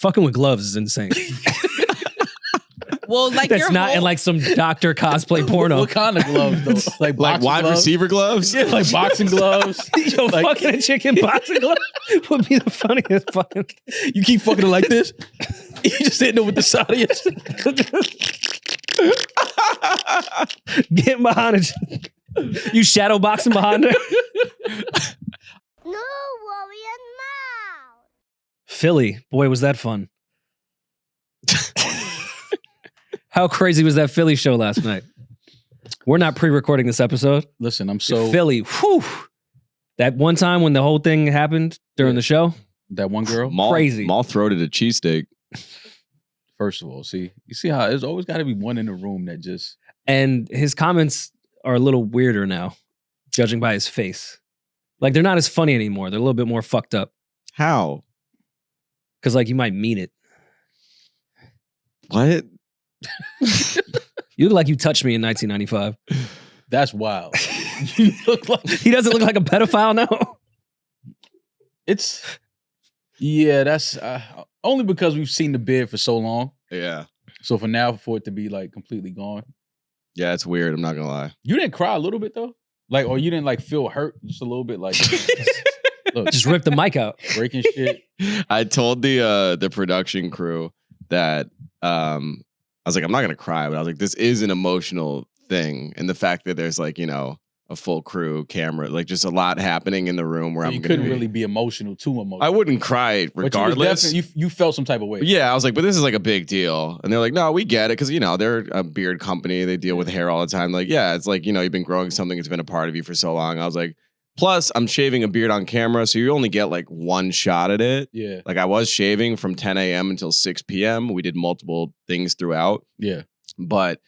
Fucking with gloves is insane. Well, like That's not in like some doctor cosplay porno. What kind of gloves though? Like wide gloves? receiver gloves? Yeah, like boxing gloves. Yo, Like- fucking a chicken boxing glove would be the funniest fucking. You keep fucking it like this. You just hitting it with the side of your. Getting behind it. You shadow boxing behind her. No worry and mouth. Philly, boy, was that fun. How crazy was that Philly show last night? We're not pre-recording this episode. Listen, I'm so Philly, whew. That one time when the whole thing happened during the show, that one girl. crazy. Maul throated a cheesesteak. First of all, you see how there's always got to be one in the room that just. And his comments are a little weirder now, judging by his face. Like, they're not as funny anymore. They're a little bit more fucked up. How? Because, like, you might mean it. What? You look like you touched me in 1995. That's wild. You look like He doesn't look like a pedophile now. it's. Yeah, that's only because we've seen the beard for so long. Yeah. So for it to be like completely gone. Yeah, it's weird. I'm not gonna lie. You didn't cry a little bit though, like, or you didn't like feel hurt just a little bit, like. Look, Just rip the mic out. breaking shit. I told the production crew that I was like, I'm not gonna cry, but I was like, this is an emotional thing, and the fact that there's like, you know, a full crew, camera, like just a lot happening in the room where So I'm you gonna couldn't really be emotional, too emotional. I wouldn't cry But regardless. you felt some type of way. Yeah, I was like, but this is like a big deal. And they're like, no, we get it. Because, you know, they're a beard company. They deal with hair all the time. Like, yeah, it's like, you know, you've been growing something that's been a part of you for so long. I was like, plus, I'm shaving a beard on camera. So you only get like one shot at it. Yeah. Like, I was shaving from 10 a.m. until 6 p.m. We did multiple things throughout. Yeah. But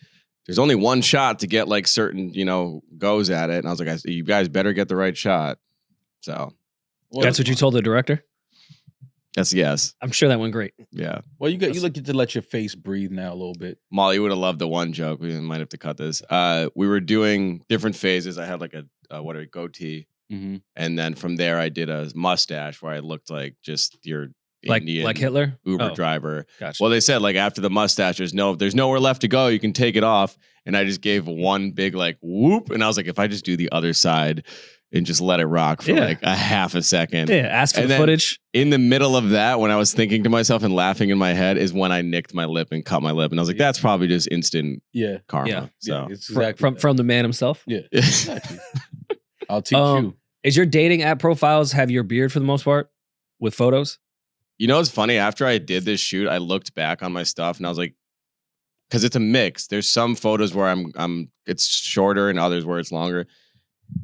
there's only one shot to get like certain, you know, goes at it. And I was like, you guys better get the right shot. So Well, That's what you told the director? that's yes. I'm sure that went great. Yeah. Well, you get to let your face breathe now a little bit. Molly would have loved the one joke. We might have to cut this. We were doing different phases. I had like a goatee. Mm-hmm. And then from there, I did a mustache where I looked like just your Like Indian Hitler? Uber Oh, driver. Gotcha. Well, they said like after the mustache, there's nowhere left to go. You can take it off. And I just gave one big like whoop. And I was like, if I just do the other side and just let it rock for like a half a second. Yeah, ask for And the then footage. In the middle of that, when I was thinking to myself and laughing in my head, is when I nicked my lip and cut my lip. And I was like, that's probably just instant Yeah. karma. Yeah. So It's exactly From the man himself. Yeah. Exactly. I'll teach you. Is your dating app profiles have your beard for the most part with photos? You know what's funny? After I did this shoot, I looked back on my stuff and I was like, because it's a mix. There's some photos where it's shorter and others where it's longer.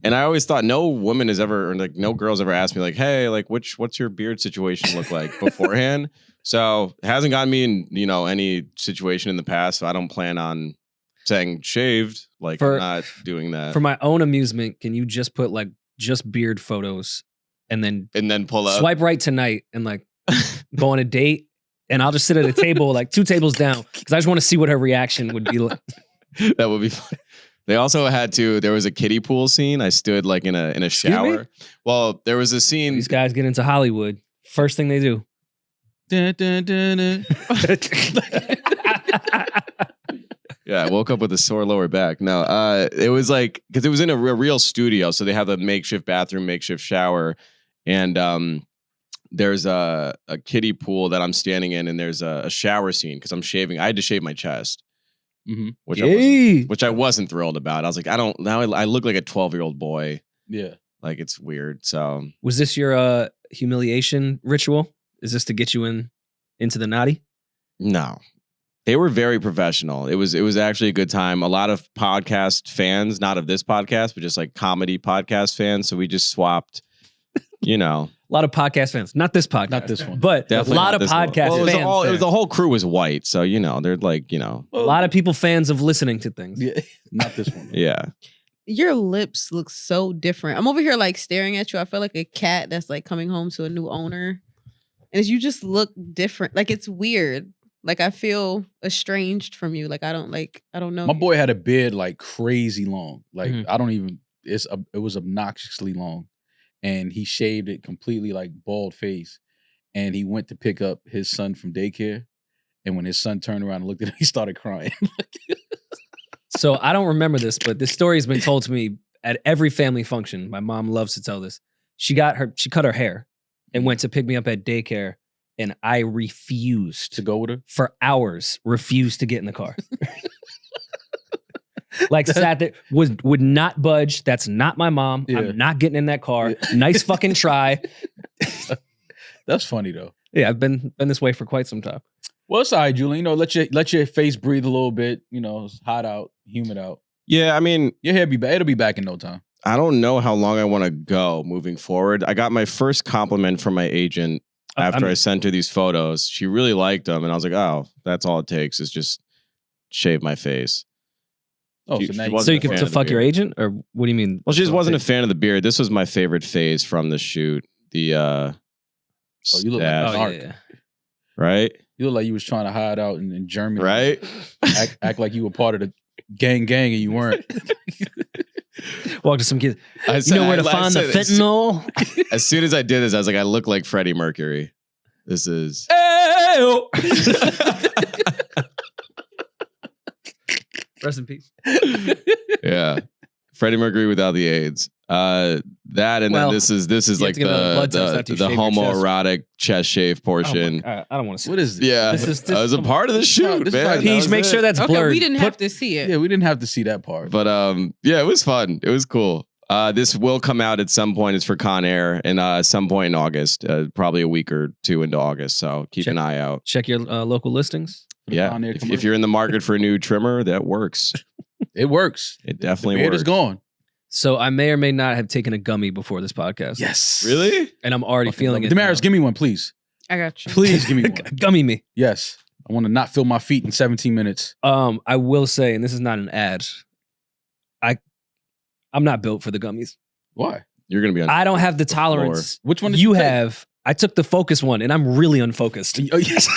And I always thought no woman has ever, or like no girl's ever asked me like, hey, like what's your beard situation look like beforehand? So it hasn't gotten me in, you know, any situation in the past. So I don't plan on saying shaved. Like I'm not doing that. For my own amusement, can you just put like just beard photos and then pull up. swipe right tonight and like go on a date, and I'll just sit at a table like 2 tables down because I just want to see what her reaction would be like. That would be fun. They also there was a kiddie pool scene. I stood like in a shower. Well, there was a scene. These guys get into Hollywood. First thing they do. Dun, dun, dun, dun. Yeah, I woke up with a sore lower back. No, it was like, because it was in a real studio. So they have a makeshift bathroom, makeshift shower. And there's a kiddie pool that I'm standing in, and there's a shower scene because I'm shaving. I had to shave my chest, which I wasn't thrilled about. I was like, I look like a 12-year-old boy. Yeah. Like, it's weird. So Was this your humiliation ritual? Is this to get you into the naughty? no. They were very professional. It was actually a good time. A lot of podcast fans, not of this podcast, but just like comedy podcast fans. So we just swapped, you know. A lot of podcast fans. Not this podcast. Not this one. But Definitely a lot not of this one. podcast Well, fans. the whole crew was white. So, you know, they're like, you know. A lot of people fans of listening to things. Yeah. Not this one. Yeah. Your lips look so different. I'm over here like staring at you. I feel like a cat that's like coming home to a new owner. And you just look different. Like it's weird. Like I feel estranged from you. Like I don't know. My you. boy had a beard like crazy long. Like Mhm. it was obnoxiously long. And he shaved it completely like bald face. and he went to pick up his son from daycare. And when his son turned around and looked at him, he started crying. So I don't remember this, but this story has been told to me at every family function. My mom loves to tell this. She cut her hair and went to pick me up at daycare, and I refused To go with her? for hours. Refused to get in the car. Like sat there, would not budge. That's not my mom. Yeah. I'm not getting in that car. Nice fucking try. That's funny though. Yeah, I've been this way for quite some time. Well, it's all right, Julian. You know, let your face breathe a little bit. You know, it's hot out, humid out. Yeah, I mean, Your hair be back. It'll be back in no time. I don't know how long I want to go moving forward. I got my first compliment from my agent after I sent her these photos. She really liked them, and I was like, "Oh, that's all it takes is just shave my face." Oh, She- so she now you wasn't So you a can fan to of the fuck your beard. agent, or what do you mean? Well, she just wasn't a fan of the beard. This was my favorite phase from the shoot. The you look like stash, Oh, Dark. yeah. right, You look like you was trying to hide out in Germany. right. Act like you were part of the gang and you weren't. Walk to some kids. I You know where to find the fentanyl? As soon as I did this, I was like, I look like Freddie Mercury. This is. Rest in peace. Yeah, Freddie Mercury without the AIDS. That and Well, then this is you have like to get another blood test after you the shave your chest. homoerotic chest shave portion. I don't want to see. What is this? Yeah, This is- I was a part of the shoot, this is man. like- That Peach, was make it. sure that's Okay, blurred. we didn't have to see it. Yeah, we didn't have to see that part. But yeah, it was fun. It was cool. This will come out at some point. It's for Con Air, and some point in August, probably a week or two into August. So keep an eye out. Check your local listings. Yeah, Con Air if commercial. you're in the market for a new trimmer, that works. It works. It The definitely beard works. is gone. So I may or may not have taken a gummy before this podcast. Yes. Really? And I'm already feeling it. Demaris, now. give me one, please. I got you. Please give me one. Gummy me. Yes. I want to not feel my feet in 17 minutes. I will say, and this is not an ad. I'm not built for the gummies. Why? You're gonna be on. I don't have the tolerance Which one did you take? have. I took the focus one, and I'm really unfocused. Oh, yes.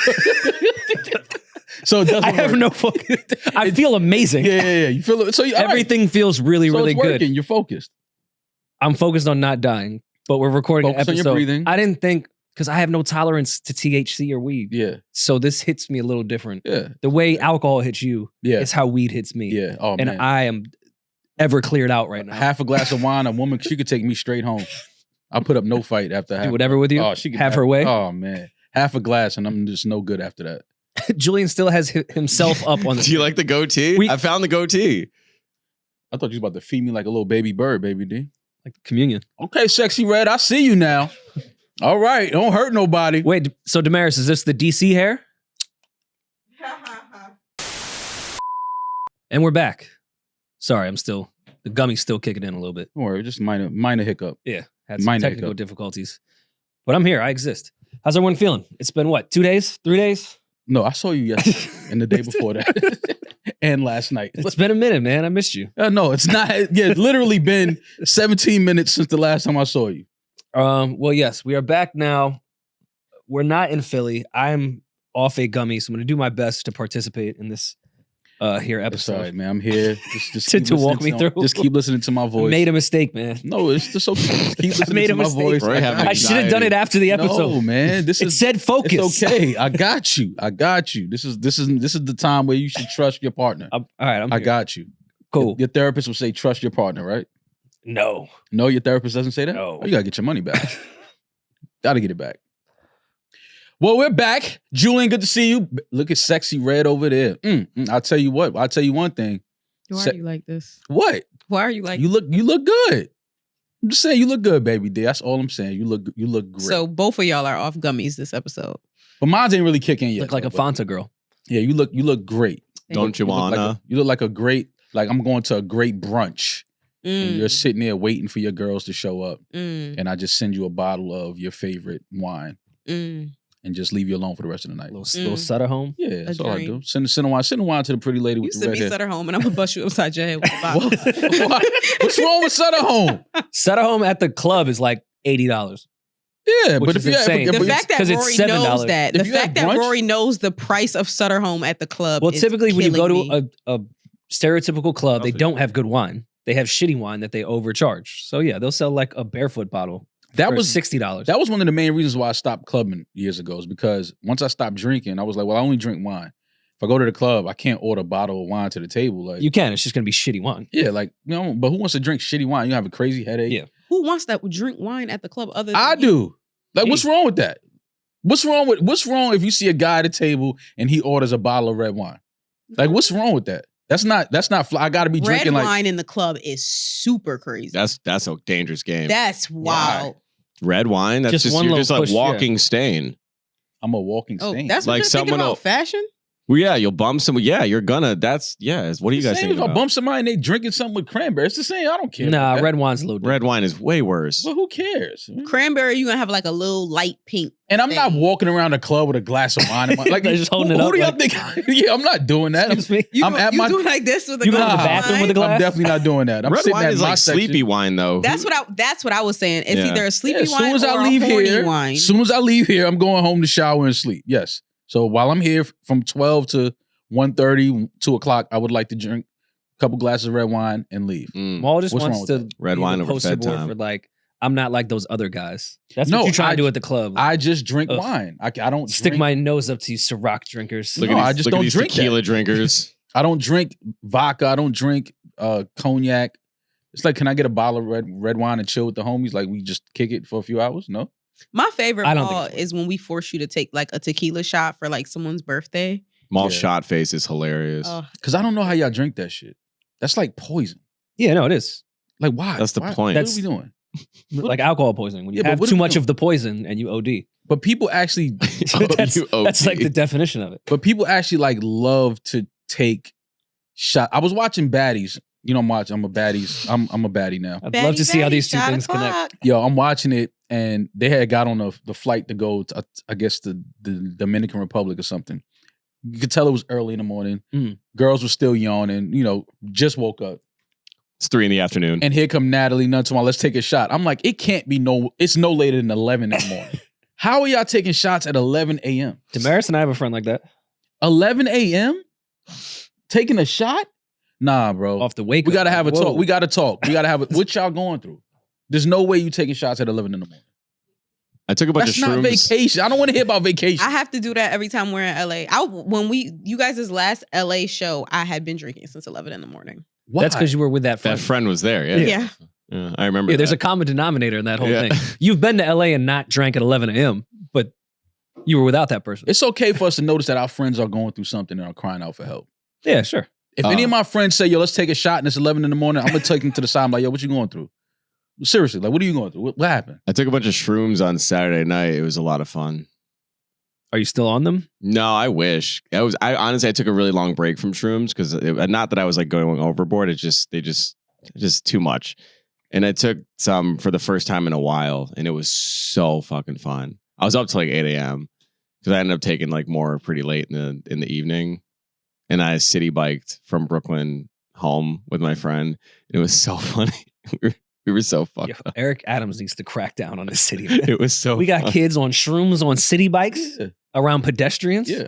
So it doesn't I have work. no focus. I feel amazing. Yeah. You feel it. So Everything feels really, so really it's good. working. You're focused. I'm focused on not dying, but we're recording Focus an on your episode. breathing. I didn't think, because I have no tolerance to THC or weed. Yeah. So this hits me a little different. Yeah. The way alcohol hits you Yeah. is how weed hits me. Yeah. Oh, And man. I am ever cleared out right now. Half a glass of wine, a woman, she could take me straight home. I'll put up no fight after half. Do whatever with you. Oh, she could have her way. Oh, man. Half a glass and I'm just no good after that. Julian still has himself up on the. Do you like the goatee? I found the goatee. I thought you was about to feed me like a little baby bird, baby D. like communion? Okay, Sexy Red, I see you now. All right, don't hurt nobody. Wait, so Demaris, is this the DC hair? And we're back. Sorry, the gummy's still kicking in a little bit. Don't worry, just minor hiccup. Yeah, had some Minor technical hiccup. difficulties. But I'm here. I exist. How's everyone feeling? It's been what, 2 days? 3 days? No, I saw you yesterday and the day before that. And last night. It's been a minute, man. I missed you. No, it's not. Yeah, it's literally been 17 minutes since the last time I saw you. Well, yes, we are back now. We're not in Philly. I'm off a gummy, so I'm going to do my best to participate in this here It's episode. all right, man. I'm here. Just To keep listening walk me through. Just keep listening to my I voice. made a mistake, man. No, it's just okay. Just keep listening made to a my mistake. voice. Rory having I should have done it after the episode. No, man. This It is said focus. It's okay. I got you. This is the time where you should trust your partner. All right, I'm I here. got you. Cool. Your therapist will say trust your partner, right? No. No, your therapist doesn't say that? No. Oh, you gotta get your money back. Gotta get it back. Well, we're back. Julian, good to see you. Look at Sexy Red over there. I'll tell you what. I'll tell you one thing. Why Se- are you like this? What? Why are you like You look good. I'm just saying you look good, baby D. That's all I'm saying. You look great. So both of y'all are off gummies this episode. But mine ain't really kicking yet. Look like a though, but- Fanta girl. Yeah, you look great. Don't you look like wanna? you look like a great, like I'm going to a great brunch. And Mm, you're sitting there waiting for your girls to show up. mm, And I just send you a bottle of your favorite wine mm. and just leave you alone for the rest of the night. Little Sutter home. Yeah, that's all I dream. do. Send the wine to the pretty lady You with the send red me hair. Sutter home and I'm gonna bust you upside your head with a bottle. What's wrong with Sutter Home? Sutter home at the club is like $80. Yeah, Which but is if you insane. The but fact that 'cause it's Rory $7. knows that, If the you have fact that brunch- Rory knows the price of Sutter Home at the club. Well, is typically when you go killing to me. a stereotypical club, they Nothing. don't have good wine. They have shitty wine that they overcharge. So yeah, they'll sell like a barefoot bottle That for was $60. That was one of the main reasons why I stopped clubbing years ago. Is because once I stopped drinking, I was like, well, I only drink wine. If I go to the club, I can't order a bottle of wine to the table. Like You can. It's just gonna be shitty wine. yeah, like but who wants to drink shitty wine? You have a crazy headache. Yeah. Who wants that drink wine at the club other than I you? do. Like, Me. what's wrong with that? What's wrong if you see a guy at a table and he orders a bottle of red wine? Like, what's wrong with that? That's not fly. I gotta be Red drinking like wine in the club is super crazy. That's a dangerous game. That's wild. Red wine. That's Just just one you're little just a push, walking stain. I'm a walking Oh, stain. that's what Like you're thinking someone about will- fashion? Well, yeah, you'll bump someone. Yeah, you're gonna. That's yeah. What do you the guys same think if I about? bump somebody and they drinking something with cranberry. It's the same. I don't care. Nah, about that. red wine's a little different. Red wine is way worse. Well, who cares? Cranberry, you're gonna have like a little light pink. And I'm not thing. walking around the club with a glass of wine. In my, like, They're just holding it who up do y'all like- think? Yeah, I'm not doing that. Excuse me. You I'm go, at you my- do like this with a You go to glass the of bathroom with a wine? glass? I'm definitely not doing that. I'm Red sitting wine at is my like section. sleepy wine, though. That's what I was saying. It's Yeah. either a Yeah, sleepy as soon wine as or I leave a horny here, wine. as soon as I leave here, I'm going home to shower and sleep. Yes. So while I'm here from 12 to 1:30, 2 o'clock, I would like to drink a couple glasses of red wine and leave. Mm. Maul just What's wants wrong to with Red be wine the over poster boy bedtime. for like, I'm not like those other guys. That's No, what you're trying I- to do at the club. I just drink Ugh. wine. I don't Stick drink, my nose up to you Ciroc drinkers. No, I just look at don't these drink that. tequila drinkers. I don't drink vodka. I don't drink cognac. It's like, can I get a bottle of red wine and chill with the homies? Like, we just kick it for a few hours? No. My favorite I don't think Paul it's is when we force you to take like a tequila shot for like someone's birthday. Mall Yeah. shot face is hilarious. Oh, Because I don't know how y'all drink that shit. That's like poison. Yeah, no, it is. Like, why? That's the Why- point. What are we doing? Like alcohol poisoning. When you Yeah, but have what too are we much doing? of the poison and you OD. But people actually, that's You OD. that's like the definition of it. but people actually like love to take shot. I was watching Baddies. You know, I'm a Baddies. I'm a baddie now. I'd love to see how these two shot things connect. o'clock. Yo, I'm watching it, and they had got on the flight to go to, I guess, the Dominican Republic or something. You could tell it was early in the morning. Mm. Girls were still yawning, just woke up. It's 3 PM. And here come Natalie Nuts. Let's take a shot. I'm like, it can't be it's no later than 11 in the morning. How are y'all taking shots at 11 a.m.? Demaris and I have a friend like that. 11 a.m.? Taking a shot? Nah, bro. Off the wake We gotta have a Whoa. talk. We gotta talk. We gotta have it. What y'all going through? There's no way you taking shots at 11 in the morning. I took a bunch That's of not shrooms. vacation. I don't want to hear about vacation. I have to do that every time we're in LA. You guys' last LA show, I had been drinking since 11 in the morning. Why? That's because you were with that friend. That friend was there. Yeah. Yeah. Yeah, I remember. Yeah, there's a that. common denominator in that whole Yeah. thing. You've been to LA and not drank at 11 a.m., but you were without that person. It's okay for us to notice that our friends are going through something and are crying out for help. Yeah, sure. If any of my friends say, yo, let's take a shot and it's 11 in the morning, I'm going to take them to the side. I'm like, yo, what you going through? Seriously, like, what are you going through? What happened? I took a bunch of shrooms on Saturday night. It was a lot of fun. Are you still on them? No, I wish. I honestly took a really long break from shrooms because not that I was like going overboard. It's just too much. And I took some for the first time in a while, and it was so fucking fun. I was up till like 8 a.m. because I ended up taking like more pretty late in the evening, and I city biked from Brooklyn home with my friend. It was so funny. We were so fucked Yo, up. Eric Adams needs to crack down on this city. Man. It was so. We got fun. kids on shrooms on city bikes Yeah. around pedestrians. Yeah.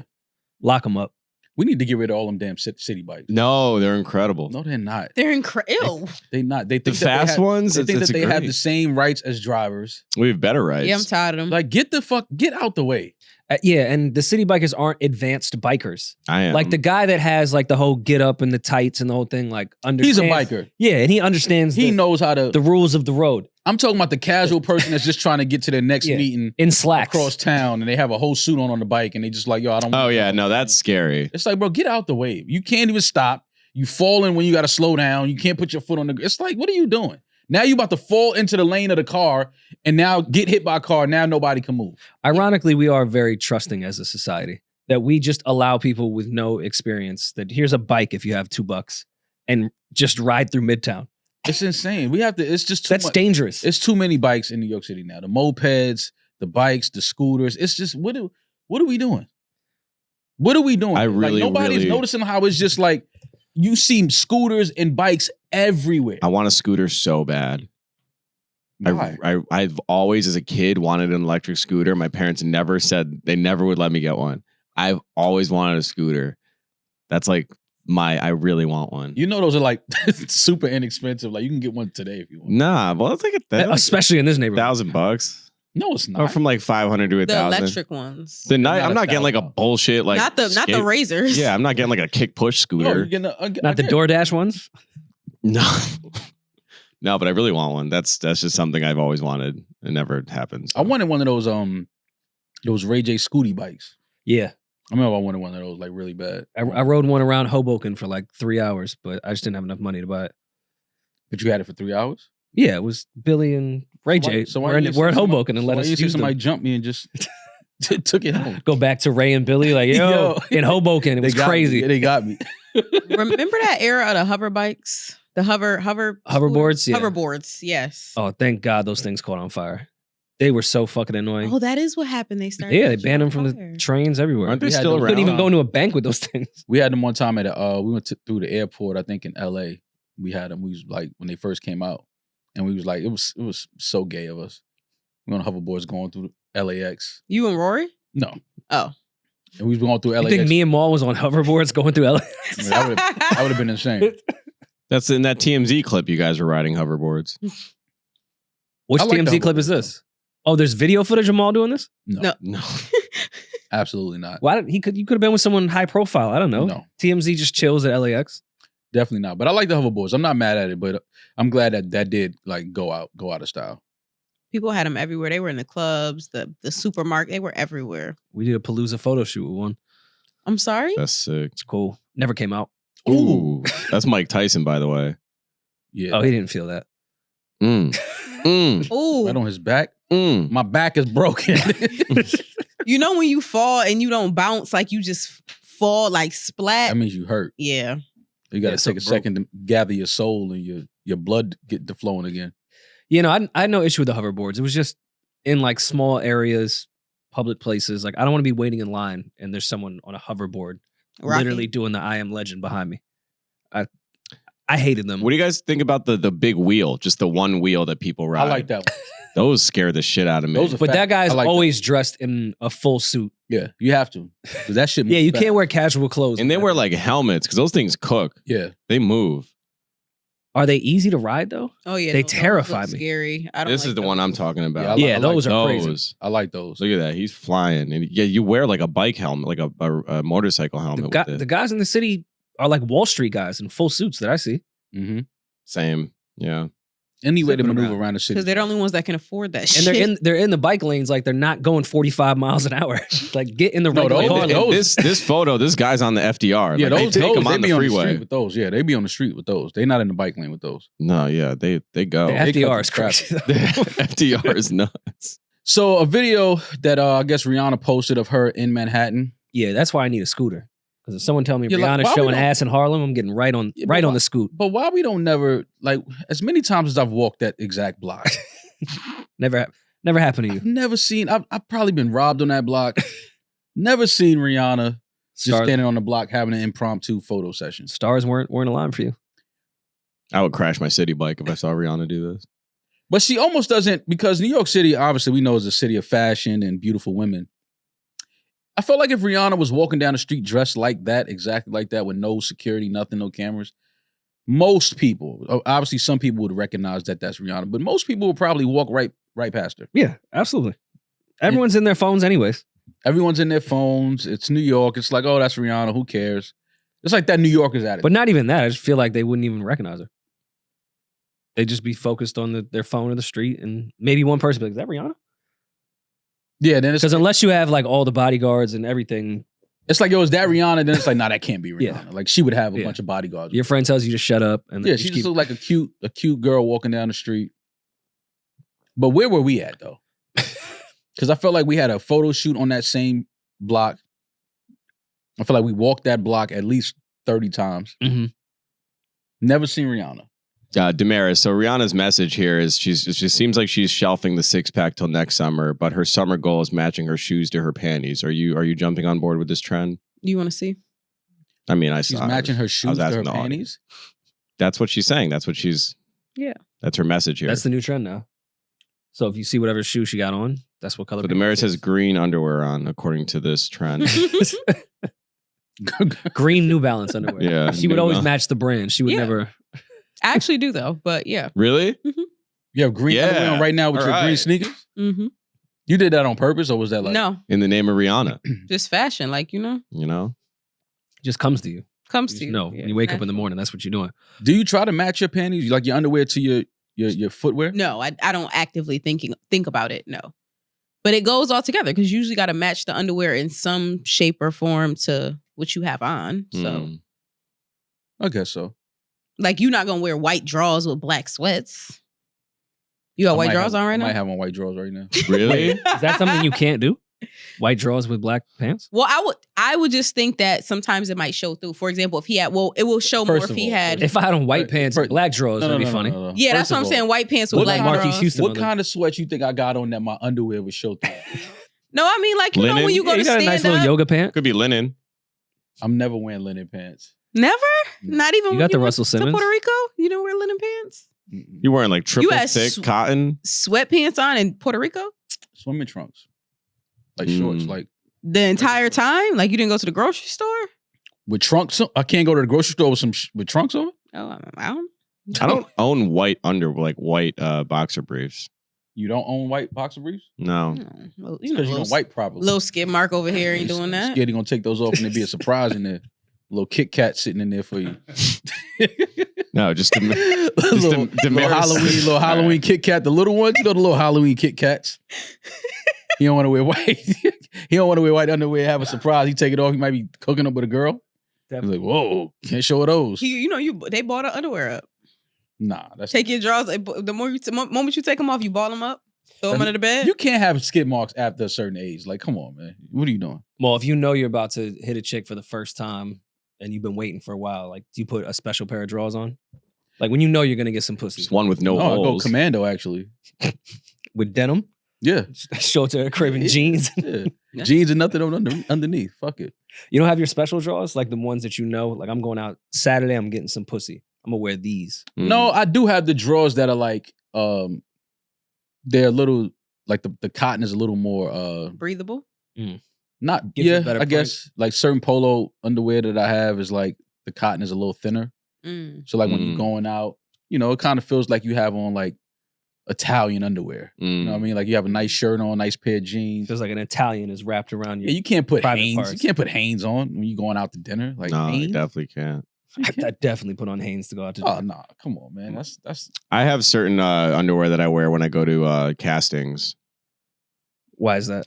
Lock them up. We need to get rid of all them damn city bikes. No, they're incredible. No, they're not. They're incredible. They not. They The think that they fast have- ones. They think it's that they have great. the same rights as drivers. We have better rights. Yeah, I'm tired of them. Like, get out the way. Yeah, and the city bikers aren't advanced bikers. I am. Like the guy that has like the whole get up and the tights and the whole thing, like He's understands. a biker. Yeah, and he understands He knows how to. the rules of the road I'm talking about the casual person that's just trying to get to their next Yeah. meeting in slacks. across town, and they have a whole suit on the bike, and they just like, yo, I don't. Oh yeah, no, that's scary. It's like, bro, get out the way. You can't even stop. You falling when you got to slow down. You can't put your foot on the. It's like, what are you doing? Now you about to fall into the lane of the car, and now get hit by a car. Now nobody can move. Ironically, we are very trusting as a society that we just allow people with no experience that here's a bike if you have $2 and just ride through Midtown. It's insane. We have to. It's just too That's much. dangerous. It's too many bikes in New York City now. The mopeds, the bikes, the scooters. It's just what are we doing? What are we doing? I really, nobody's really- noticing how it's just like you see scooters and bikes everywhere. I want a scooter so bad. Why? I've always, as a kid, wanted an electric scooter. My parents never said they never would let me get one. I've always wanted a scooter. That's like I really want one. You know those are like super inexpensive. Like you can get one today if you want. Nah, well, it's like Especially in this neighborhood. $1,000. No, it's Or not. from like 500 to The 1,000. electric ones. I'm Not not getting like a $1,000. bullshit like Not the razors. Yeah, I'm not getting like a kick push No, scooter. you're getting Not the DoorDash ones. No. No, but I really want one. That's just something I've always wanted. It never happens. I wanted one of those Ray J Scooty bikes. Yeah. I remember I wanted one of those like really bad. I rode one around Hoboken for like 3 hours, but I just didn't have enough money to buy it. But you had it for 3 hours? Yeah, it was Billy and Ray J. We're in Hoboken and let us use somebody them. jump me and just took it home. Go back to Ray and Billy, like, yo, in Hoboken, it was crazy. They got me. Remember that era of the hover bikes? The Hoverboards? Yeah. Hoverboards, yes. Oh, thank God those things caught on fire. They were so fucking annoying. Oh, that is what happened. They started. Yeah, they catching banned them on from the fire. trains everywhere. Aren't they We had still those- You around? couldn't even go into a bank with those things. We had them one time at we went through the airport, I think in LA. We had them. We was like when they first came out. And we was like, it was so gay of us. We on hoverboards going through LAX. You and Rory? No. Oh. And we was going through You LAX. think me and Maul was on hoverboards going through LA? I would have been insane. That's in that TMZ clip you guys were riding hoverboards. Which I like the TMZ clip is this? Oh, there's video footage of Maul doing this? No, No. absolutely not. Why you could have been with someone high profile. I don't know. No. TMZ just chills at LAX. Definitely not. But I like the hoverboards. I'm not mad at it, but I'm glad that did like go out of style. People had them everywhere. They were in the clubs, the supermarket. They were everywhere. We did a Palooza photo shoot with one. I'm sorry? That's sick. It's cool. Never came out. Ooh. That's Mike Tyson, by the way. Yeah. Oh, he didn't feel that. Mm. Mm. Ooh. Right on his back. Mm. My back is broken. You know when you fall and you don't bounce, like you just fall like splat? That means you hurt. Yeah. You got to Yeah, so take a second to gather your soul and your blood get to flowing again. You know, I had no issue with the hoverboards. It was just in like small areas, public places. Like I don't want to be waiting in line and there's someone on a hoverboard Rocky. literally doing the I Am Legend behind me. I hated them. What do you guys think about the big wheel? Just the one wheel that people ride. I like that one. Those scare the shit out of me. Those are But fat. that guy's I like always dressed in a full suit. Yeah, you have to. 'Cause that shit. Yeah, moves you fast. can't wear casual clothes. and they with wear that. like helmets because those things cook. Yeah, They move. Are they easy to ride though? Oh, yeah. They those look terrify me. Scary. I don't This like is the those. one I'm talking about. Yeah, I Yeah, like those are those. crazy. I like those. Look at that. He's flying. And yeah, you wear like a bike helmet, like a motorcycle helmet with it. The guys in the city are like Wall Street guys in full suits that I see. Mm-hmm. Same. Yeah. Any way to Flipping maneuver around. around the city. Because they're the only ones that can afford that And shit. they're in the bike lanes, like they're not going 45 miles an hour. Like get in the No, regular those- car And lane. this photo, this guy's on the FDR. Yeah, Like, those they take them they on be the on the freeway. street with those. Yeah, they be on the street with those. They not in the bike lane with those. No, yeah, they go. The they FDR cut is the crap. crazy. The FDR is nuts. So a video that I guess Rihanna posted of her in Manhattan. Yeah, that's why I need a scooter. Because if someone tell me Yeah, like, Rihanna's why we showing don't- ass in Harlem, I'm getting right on Yeah, but on why- the scoot. But why we don't never like as many times as I've walked that exact block. Never happened to you. I've never seen. I've probably been robbed on that block. Never seen Rihanna just Stars, standing on the block having an impromptu photo session. stars weren't aligned for you. I would crash my city bike if I saw Rihanna do this. But she almost doesn't, because New York City, obviously, we know is a city of fashion and beautiful women. I felt like if Rihanna was walking down the street dressed like that, exactly like that, with no security, nothing, no cameras, most people, obviously some people would recognize that that's Rihanna, but most people would probably walk right past her. Yeah, absolutely. Everyone's in their phones anyways. Everyone's in their phones. It's New York. It's like, oh, that's Rihanna. Who cares? It's like that New Yorkers attitude. But not even that. I just feel like they wouldn't even recognize her. They'd just be focused on their phone or the street, and maybe one person be like, is that Rihanna? Yeah, then it's Because unless you have like all the bodyguards and everything, like, yo, is that Rihanna? Then it's like, nah, that can't be Rihanna. Yeah. Like she would have a Yeah. bunch of bodyguards. your friend tells you to shut up, and then Yeah, she just looked like a cute girl walking down the street. But where were we at though? Because I felt like we had a photo shoot on that same block. I feel like we walked that block at least 30 times. Mhm. Never seen Rihanna. Demaris. So Rihanna's message here is she seems like she's shelving the 6-pack till next summer, but her summer goal is matching her shoes to her panties. Are you jumping on board with this trend? You want to see? I mean, She's matching her shoes to her asking the panties. audience. That's what she's saying. That's what she's. Yeah. That's her message here. that's the new trend now. So if you see whatever shoe she got on, that's what color. So pants Demaris it has is. green underwear on, according to this trend. Green New Balance underwear. Yeah, She would New always Balance. match the brand. She would Yeah. never. I actually do though, but yeah. Really? You have green Yeah. underwear on right now with All your green right. sneakers? Mm-hmm. You did that on purpose, or was that like No, In the name of Rihanna, just fashion, like you know? Just comes to you. comes You to just you. know. Yeah, When you wake up in the natural. morning, that's what you're doing. Do you try to match your panties, like your underwear, to your footwear? No, I don't actively think about it. No, but it goes all together because you usually got to match the underwear in some shape or form to what you have on. So, Mm. I guess so. like, you're not gonna wear white drawers with black sweats. You got I white might drawers have- on right I now? might have on white drawers right now. Really? Is that something you can't do? White drawers with black pants? Well, I would just think that sometimes it might show through. For example, if he had, it will show more First if of he all, had. If I had on white Right, pants, first- black drawers, that'd be funny. no. Yeah, that's First what of I'm all, saying. White pants with what black kind- Marquise drawers. Houston What on them. kind of sweat you think I got on that my underwear would show through? No, I mean, like, you know Linen? when you go Yeah, to you got a stand nice little up. yoga pant. Could be linen. I'm never wearing linen pants. Never, not even. You when got the went Russell to Simmons? Puerto Rico. You don't wear linen pants. Mm-mm. You wearing like triple had thick sw- cotton? Sweatpants on in Puerto Rico Swimming trunks, like shorts, Mm. like the entire time. Like, you didn't go to the grocery store. with trunks. I can't go to the grocery store with with trunks on. Oh, I don't. I don't own white white boxer briefs. You don't own white boxer briefs No. Well, because you don't little, wipe properly. little skid mark over here ain't doing that. Scared you're gonna take those off and there be a surprise in there. Little Kit Kat sitting in there for you. No, just little, Demaris. little Halloween Kit Kat, the little ones, you know, the little Halloween Kit Kats. He don't want to wear white. He don't want to wear white underwear. Have a surprise. He take it off. He might be cooking up with a girl. He's like, whoa, can't show her those. They bought the underwear up. Nah, that's Take your drawers. The moment you take them off, you ball them up, throw them under the bed. you can't have skid marks after a certain age. Like, come on, man. What are you doing? Well, if you know you're about to hit a chick for the first time and you've been waiting for a while, like, do you put a special pair of drawers on? Like, when you know you're gonna get some pussy Just one with no I go holes. commando actually. with denim, Yeah, show it to her craving jeans. yeah. Jeans and nothing underneath. Fuck it. You don't have your special drawers, like the ones that you know. Like, I'm going out Saturday, I'm getting some pussy. I'm gonna wear these. Mm. No, I do have the drawers that are like, they're a little like the cotton is a little more Breathable. not Gives you a yeah. better I guess like certain polo underwear that I have is like the cotton is a little thinner. So like when you're Mm. going out, you know, it kind of feels like you have on like Italian underwear. You know what I mean? Like you have a nice shirt on, nice pair of jeans. Feels like an Italian is wrapped around Yeah, you. you can't put private Hanes. parts. You can't put Hanes on when you're going out to dinner. Like No, I Hanes. definitely can't. I definitely put on Hanes to go out to Oh dinner. no, come on, man. That's I have certain underwear that I wear when I go to castings. Why is that?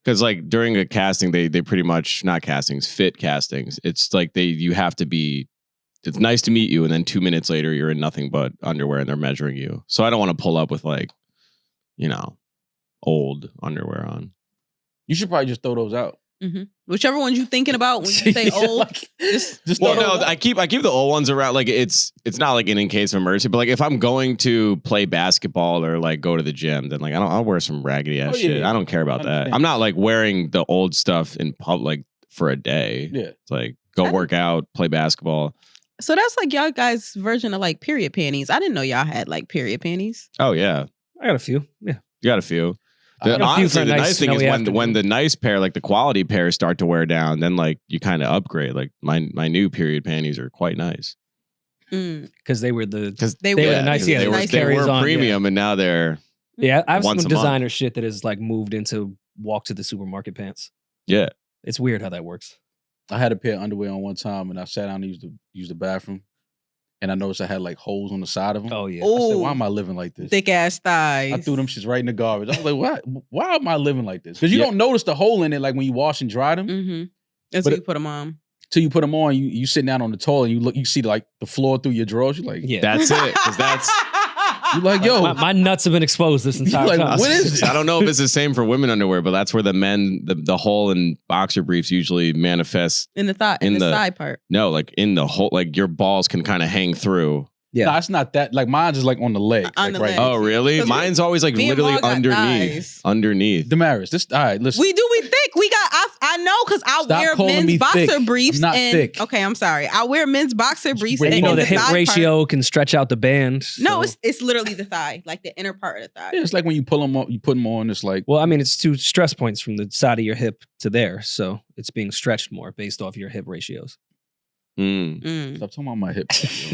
Because like during a casting, they pretty much not castings, fit castings. It's like you have to be. It's nice to meet you, and then 2 minutes later, you're in nothing but underwear, and they're measuring you. So I don't want to pull up with like, you know, old underwear on. you should probably just throw those out. Whichever ones you thinking about when you say old. Like, just Well, throw no, those out. I keep the old ones around. Like it's not like in case of emergency, but like if I'm going to play basketball or like go to the gym, then like I'll wear some raggedy ass Oh, yeah, shit. yeah. I don't care about that. Understand. I'm not like wearing the old stuff in public for a day. Yeah. It's like go work out, play basketball. So that's like y'all guys' version of like period panties. I didn't know y'all had like period panties. Oh yeah, I got a few. Yeah. you got a few. I got a few Honestly, for the a nice nice thing is snowy when afternoon. the nice pair, like the quality pairs, start to wear down. Then like you kind of upgrade. Like my new period panties are quite nice Because they were the because They were were nice, yeah, They the were, nice they carries were on, premium, and now they're yeah. I have Once some a month. designer shit that is like moved into walk to the supermarket pants. yeah. It's weird how that works. I had a pair of underwear on one time, and I sat down to use the bathroom, and I noticed I had like holes on the side of them. Oh yeah. I said, Ooh. "Why am I living like this?" Thick ass thighs. I threw them shits right in the garbage. I was like, Why am I living like this?" Because you Yeah. don't notice the hole in it, like when you wash and dry them. That's But what you put them on. Till you put them on, you sit down on the toilet, and you look, you see like the floor through your drawers. You're like, Yeah. That's it. Because that's you're like, yo, my nuts have been exposed this entire like, time. what is I don't know if it's the same for women underwear, but that's where the hole in boxer briefs usually manifests. in the thigh, in in the the- side part. No, like in the hole, like your balls can kind of hang through. Yeah. No, it's not that. Like mine's just like on the leg. On like the right leg. now. Oh, really? 'Cause Mine's always like me and literally Maul got underneath. thighs. Underneath. Demaris, this all right, listen. We thick. We got I know because I Stop wear calling men's me boxer thick. briefs. I'm not and thick. okay, I'm sorry. I wear men's boxer briefs. And And you and know the hip thigh ratio can stretch out the band. No, so- it's literally the thigh, like the inner part of the thigh. Yeah, it's like when you pull them on, you put them on, it's like, Well, I mean, it's 2 stress points from the side of your hip to there, so it's being stretched more based off your hip ratios. Mm. Mm. stop talking about my hip.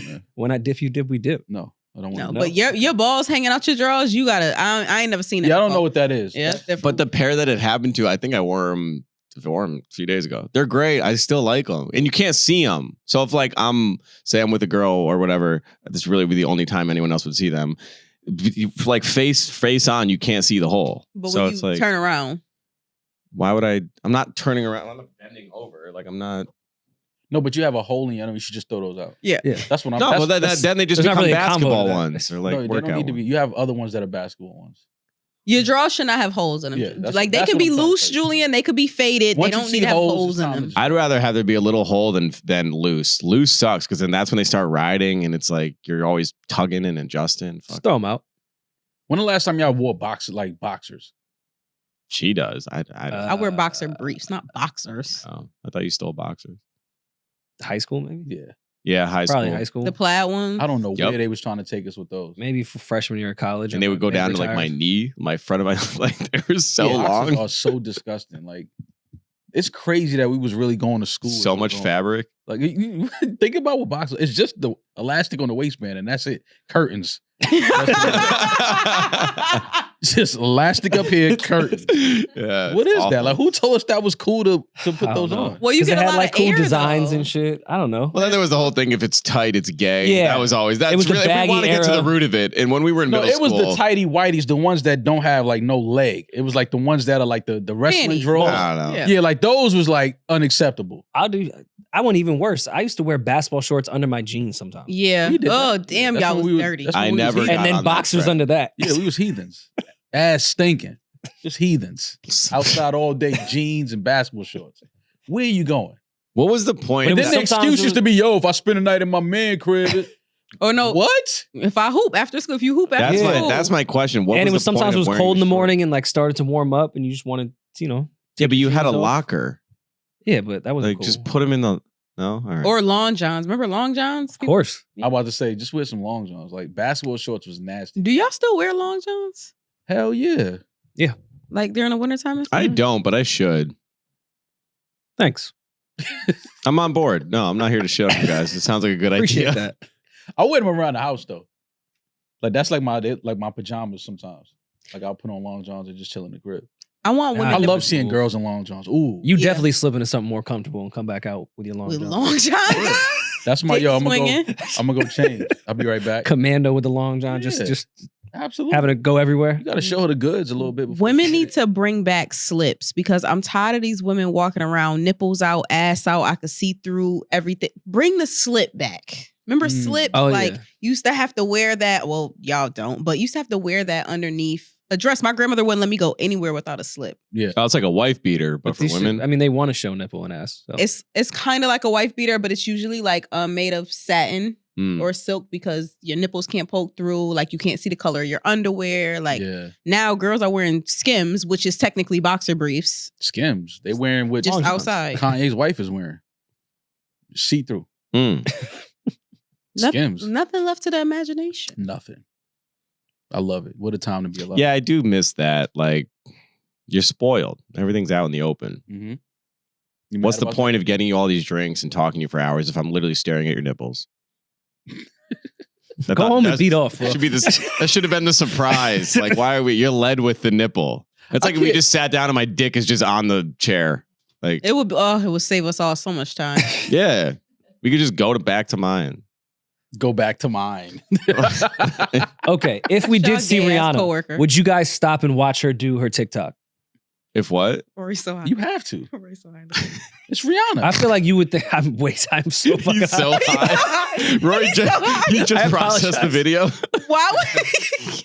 Man. When I dip, you dip, we dip. No, I don't want No, to know. but your balls hanging out your drawers, you gotta. I ain't never seen it. Yeah, I don't before. know what that is. Yeah, it's different. But the pair that it happened to, I think I wore them a few days ago. They're great. I still like them. And you can't see them. So if like say I'm with a girl or whatever, this really would be the only time anyone else would see them. You, like face on, you can't see the hole. But so when it's you like, turn around, why would I'm not turning around. I'm not bending over. Like I'm not. No, but you have a hole in your. You should just throw those out. yeah. That's what I'm. No, that's, well, that's, then they just there's not become really a combo basketball to that. ones or like no, they workout don't need to be. ones. You have other ones that are basketball ones. Your drawers should not have holes in them. Yeah, that's- like they that's can what be I'm trying to loose, say. Julian. They could be faded. Once they you don't see need to have holes, holes it's in time to them. just- I'd rather have there be a little hole than loose. Loose sucks because then that's when they start riding and it's like you're always tugging and adjusting. Just Fuck. throw them out. When the last time y'all wore boxers? She does. I wear boxer briefs, not boxers. I thought you stole boxers. High school, maybe? Yeah. Yeah, high school. Probably high school. The plaid ones. I don't know Yep. where they was trying to take us with those. Maybe for freshman year of college. And they would go down to like my knee, my front of my like they were so Yeah, boxers long. are so disgusting. Like, it's crazy that we was really going to school. with So those much on. fabric. Like, think about what boxers. It's just the elastic on the waistband, and that's it. Curtains. It's just elastic up here, curtains. Yeah. What it's is that? awful. Like, who told us that was cool to put I those don't know. on? Well, you 'Cause get it a had lot like of cool air, designs though. and shit. I don't know. Well, then there was the whole thing. If it's tight, it's gay. Yeah. That was always that's It was the really. If we baggy want to get to era. the root of it, and when we were in No, middle it was school, the tighty whities, the ones that don't have like no leg. It was like the ones that are like the wrestling Panties. drawers. I don't know. Yeah. Yeah, like those was like unacceptable. I went even worse. I used to wear basketball shorts under my jeans sometimes. Yeah. We did Oh, that. damn, That's y'all when was we were- dirty. that's when I we was never heathens. And got then on that boxers track. under that. Yeah, we was heathens. Ass stinking. Just heathens. Outside all day, jeans and basketball shorts. Where you going? What was the point? And But then it the was- sometimes excuse it used to be, yo, if I spend a night in my man crib. Oh no. What? If I hoop after school, if you hoop after that's school, that's my question. What and it was the point sometimes of it was wearing cold in the shorts? morning and like started to warm up and you just wanted, Yeah, take but you your had a jeans off. locker. Yeah, but that was Like cool. just put them in the. No, all right. or long johns. Remember long johns? Of course. I'm about to say, just wear some long johns. Like basketball shorts was nasty. Do y'all still wear long johns? Hell yeah. Like during the wintertime and stuff? I don't, but I should. Thanks. I'm on board. No, I'm not here to shit on you guys. It sounds like a good Appreciate idea. that. I wear them around the house though. Like that's like my pajamas sometimes. Like I'll put on long johns and just chill in the crib. I want women I to love be seeing girls in long johns. Ooh. You Yeah. definitely slip into something more comfortable and come back out with your long with johns. long johns. That's my Dick yo. I'm swinging. gonna go change. I'll be right back. Commando with the long john, Yeah. just Absolutely. having to go everywhere. You gotta show her the goods a little bit. Before Women need to bring back slips because I'm tired of these women walking around, nipples out, ass out. I could see through everything. Bring the slip back. Remember Mm. slips? Oh, like yeah. used to have to wear that. Well, y'all don't, but used to have to wear that underneath a dress. My grandmother wouldn't let me go anywhere without a slip. Oh, it's like a wife beater, but for these shit- women. I mean, they want to show nipple and ass. So. It's kind of like a wife beater, but it's usually like made of satin Mm. or silk because your nipples can't poke through. Like you can't see the color of your underwear. Like yeah, now girls are wearing Skims, which is technically boxer briefs, Skims. They wearing what just long johns. outside. Kanye's wife is wearing. See through. Mm. Skims. Nothing left to the imagination. Nothing. I love it. What a time to be alive. Yeah, I do miss that. Like, you're spoiled. Everything's out in the open. Mm-hmm. What's the point of getting you all these drinks and talking to you for hours if I'm literally staring at your nipples? Go home and beat off, bro. Should be this. That should have been the surprise. Like, why are we? You're led with the nipple. It's like if we just sat down and my dick is just on the chair. Like, It would save us all so much time. yeah, we could just go back to mine. Go back to mine. Okay, if we Y'all did see gay-ass Rihanna, coworker. would you guys stop and watch her do her TikTok? If what? Rory so high. You have to. Rory so high. It's Rihanna. I feel like you would think I'm so fucking He's so high. high. Rory He's just, so high. he just I processed the apologize. video. Why would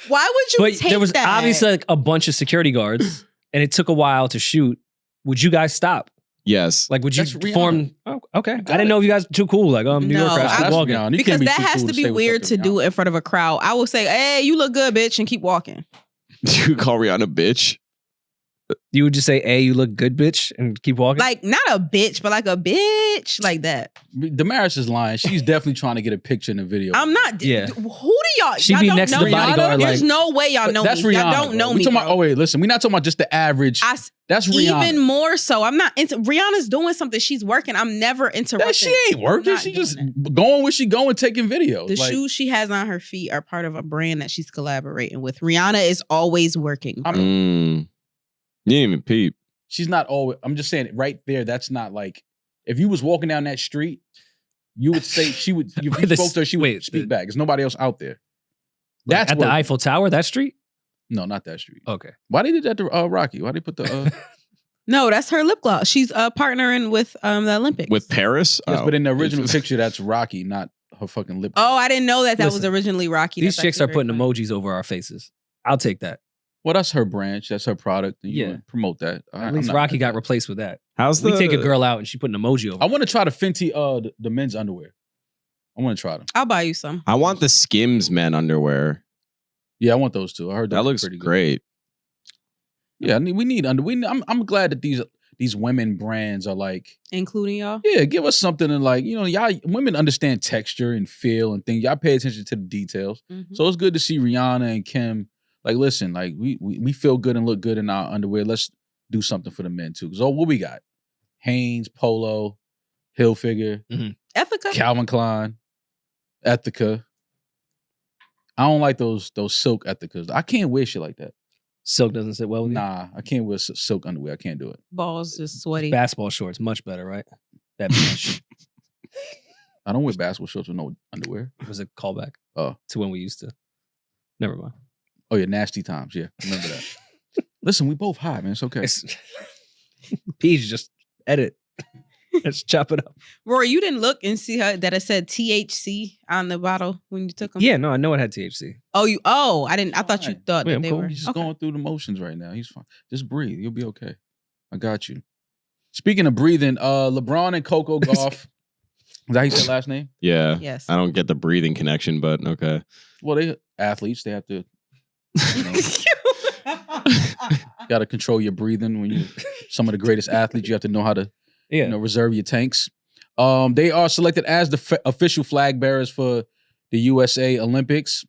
Why would you But take there was that? obviously like a bunch of security guards, and it took a while to shoot. Would you guys stop? Yes. Like, would you That's Rihanna. form? Oh, Okay. I didn't know if you guys were too cool. Like, New No, York guys keep That's walking. Rihanna. You because can't be that too has cool to be say what's weird up to Rihanna. do in front of a crowd. I would say, hey, you look good, bitch, and keep walking. You call Rihanna bitch? You would just say, hey, you look good, bitch, and keep walking? Like, not a bitch, but like a bitch like that. Demaris is lying. She's definitely trying to get a picture in the video. I'm not. Yeah. Who do y'all? She y'all be don't next to know the me. bodyguard, There's like- no way y'all know That's me. Rihanna. Y'all don't bro. know we me, talking bro. about, wait, listen. We're not talking about just the average. That's Rihanna. Even more so. I'm not into Rihanna's doing something. She's working. I'm never interrupting. That she ain't working. not She doing just that. going where she going, taking videos. The Like, shoes she has on her feet are part of a brand that she's collaborating with. Rihanna is always working. I'm- You didn't even peep. she's not always. I'm just saying, right there. That's not like if you was walking down that street, you would say she would. If you Wait, spoke to her, she would wait, speak the- back. There's nobody else out there. Like, That's at the where- Eiffel Tower, that street? No, not that street. Okay. Why they did that to Rocky? Why they put the? No, that's her lip gloss. She's partnering with the Olympics. With Paris? Yes, Oh. but in the original picture, that's Rocky, not her fucking lip. Oh, I didn't know that was Listen, originally Rocky. These That's chicks are actually putting very emojis over our faces. I'll take that. Well, that's her branch. That's her product. And you Yeah. wanna promote that. At least Rocky got replaced with that. How's We the... take a girl out and she put an emoji over. I want to try the Fenty, the men's underwear. I want to try them. I'll buy you some. I want the Skims men underwear. Yeah, I want those too. I heard those That are looks pretty good. great. Yeah, we need under. I'm glad that these women brands are like, Including y'all. yeah, give us something and like, y'all women understand texture and feel and things. Y'all pay attention to the details. Mhm. So it's good to see Rihanna and Kim. Like, listen, like we feel good and look good in our underwear. Let's do something for the men too. So what we got? Hanes, Polo, Hilfiger, Ethica. Calvin Klein, Ethica. I don't like those silk Ethicas. I can't wear shit like that. Silk doesn't sit well with you? Nah, I can't wear silk underwear. I can't do it. Balls just sweaty. Basketball shorts, much better, right? That mesh I don't wear basketball shorts with no underwear. was a callback Oh. to when we used to. Never mind. Oh yeah, nasty times. Yeah, remember that. Listen, we both high, man. It's okay. Peach, just edit. Let's chop it up. Rory, you didn't look and see how that it said THC on the bottle when you took them. Yeah, no, I know it had THC. Oh, I didn't. I thought you Fine. thought Yeah, that I'm they cool. were. He's just Okay. going through the motions right now. He's fine. Just breathe. You'll be okay. I got you. Speaking of breathing, LeBron and Coco Gauff. Is that how you said last name? Yeah. Yes. I don't get the breathing connection, but okay. Well, they athletes. They have to. Got to control your breathing when you. Some of the greatest athletes, you have to know how to Yeah. reserve your tanks. They are selected as the official flag bearers for the USA Olympics.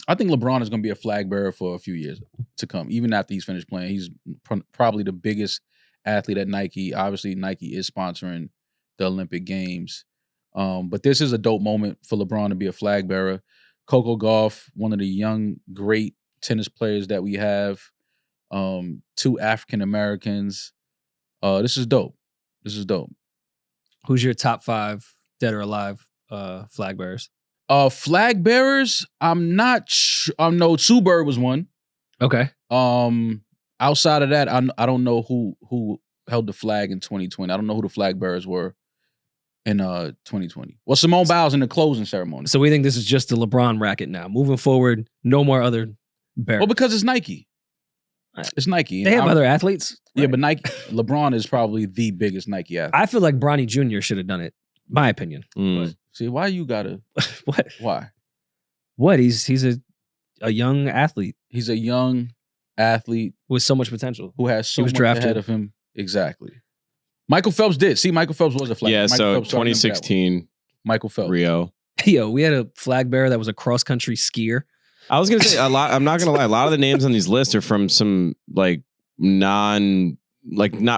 I think LeBron is going to be a flag bearer for a few years to come, even after he's finished playing. He's probably the biggest athlete at Nike. Obviously, Nike is sponsoring the Olympic Games. But this is a dope moment for LeBron to be a flag bearer. Coco Gauff, one of the young, great tennis players that we have. 2 African Americans. This is dope. This is dope. Who's your top 5 dead or alive flag bearers? Flag bearers, I'm not sure. No, Sue Bird was one. Okay. Outside of that, I don't know who held the flag in 2020. I don't know who the flag bearers were in 2020. Well, Simone Biles in the closing ceremony. So we think this is just the LeBron racket now. Moving forward, no more other bearers. Well, because it's Nike. Right. It's Nike. They have other athletes. Yeah, Right. but Nike. LeBron is probably the biggest Nike athlete. I feel like Bronny Jr. should have done it. My opinion. Mm. See, why you gotta? What? Why? What? He's a young athlete He's a young athlete with so much potential. who has so was much drafted. ahead of him. Exactly. Michael Phelps did. See, Michael Phelps was a flag. Yeah, Michael so Phelps, I remember that one. 2016 Michael Phelps. Rio. Yo, we had a flag bearer that was a cross country skier. I was gonna say a lot. I'm not gonna lie. A lot of the names on these lists are from some like not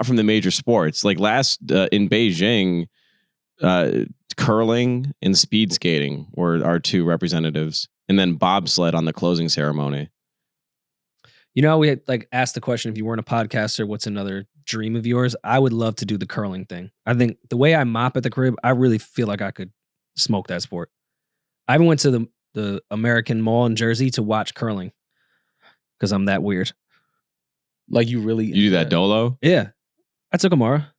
from the major sports. Like last in Beijing, curling and speed skating were our 2 representatives, and then bobsled on the closing ceremony. You know, we had like asked the question, if you weren't a podcaster, what's another dream of yours? I would love to do the curling thing. I think the way I mop at the crib, I really feel like I could smoke that sport. I even went to the American Mall in Jersey to watch curling because I'm that weird. Like you really. You do that dolo? Yeah. I took Amara.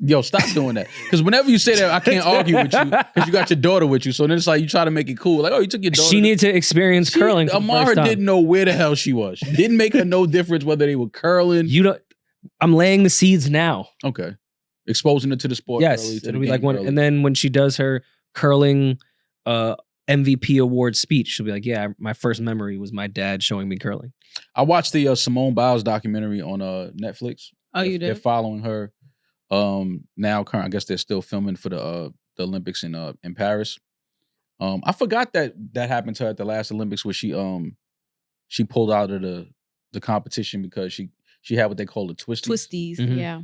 Yo, stop doing that. Because whenever you say that, I can't argue with you because you got your daughter with you. So then it's like you try to make it cool. Like, oh, you took your daughter. She needed to experience curling. for the Amara first time. didn't know where the hell she was. Didn't make her no difference whether they were curling. I'm laying the seeds now. Okay. Exposing it to the sport. Yes, early, to it'll the be like game one. early. And then when she does her curling MVP award speech, she'll be like, "Yeah, my first memory was my dad showing me curling." I watched the Simone Biles documentary on Netflix. Oh, you They're did? following her. Now, current. I guess they're still filming for the Olympics in Paris. I forgot that happened to her at the last Olympics where she pulled out of the competition because she had what they call the twisties. Twisties, Mhm. yeah.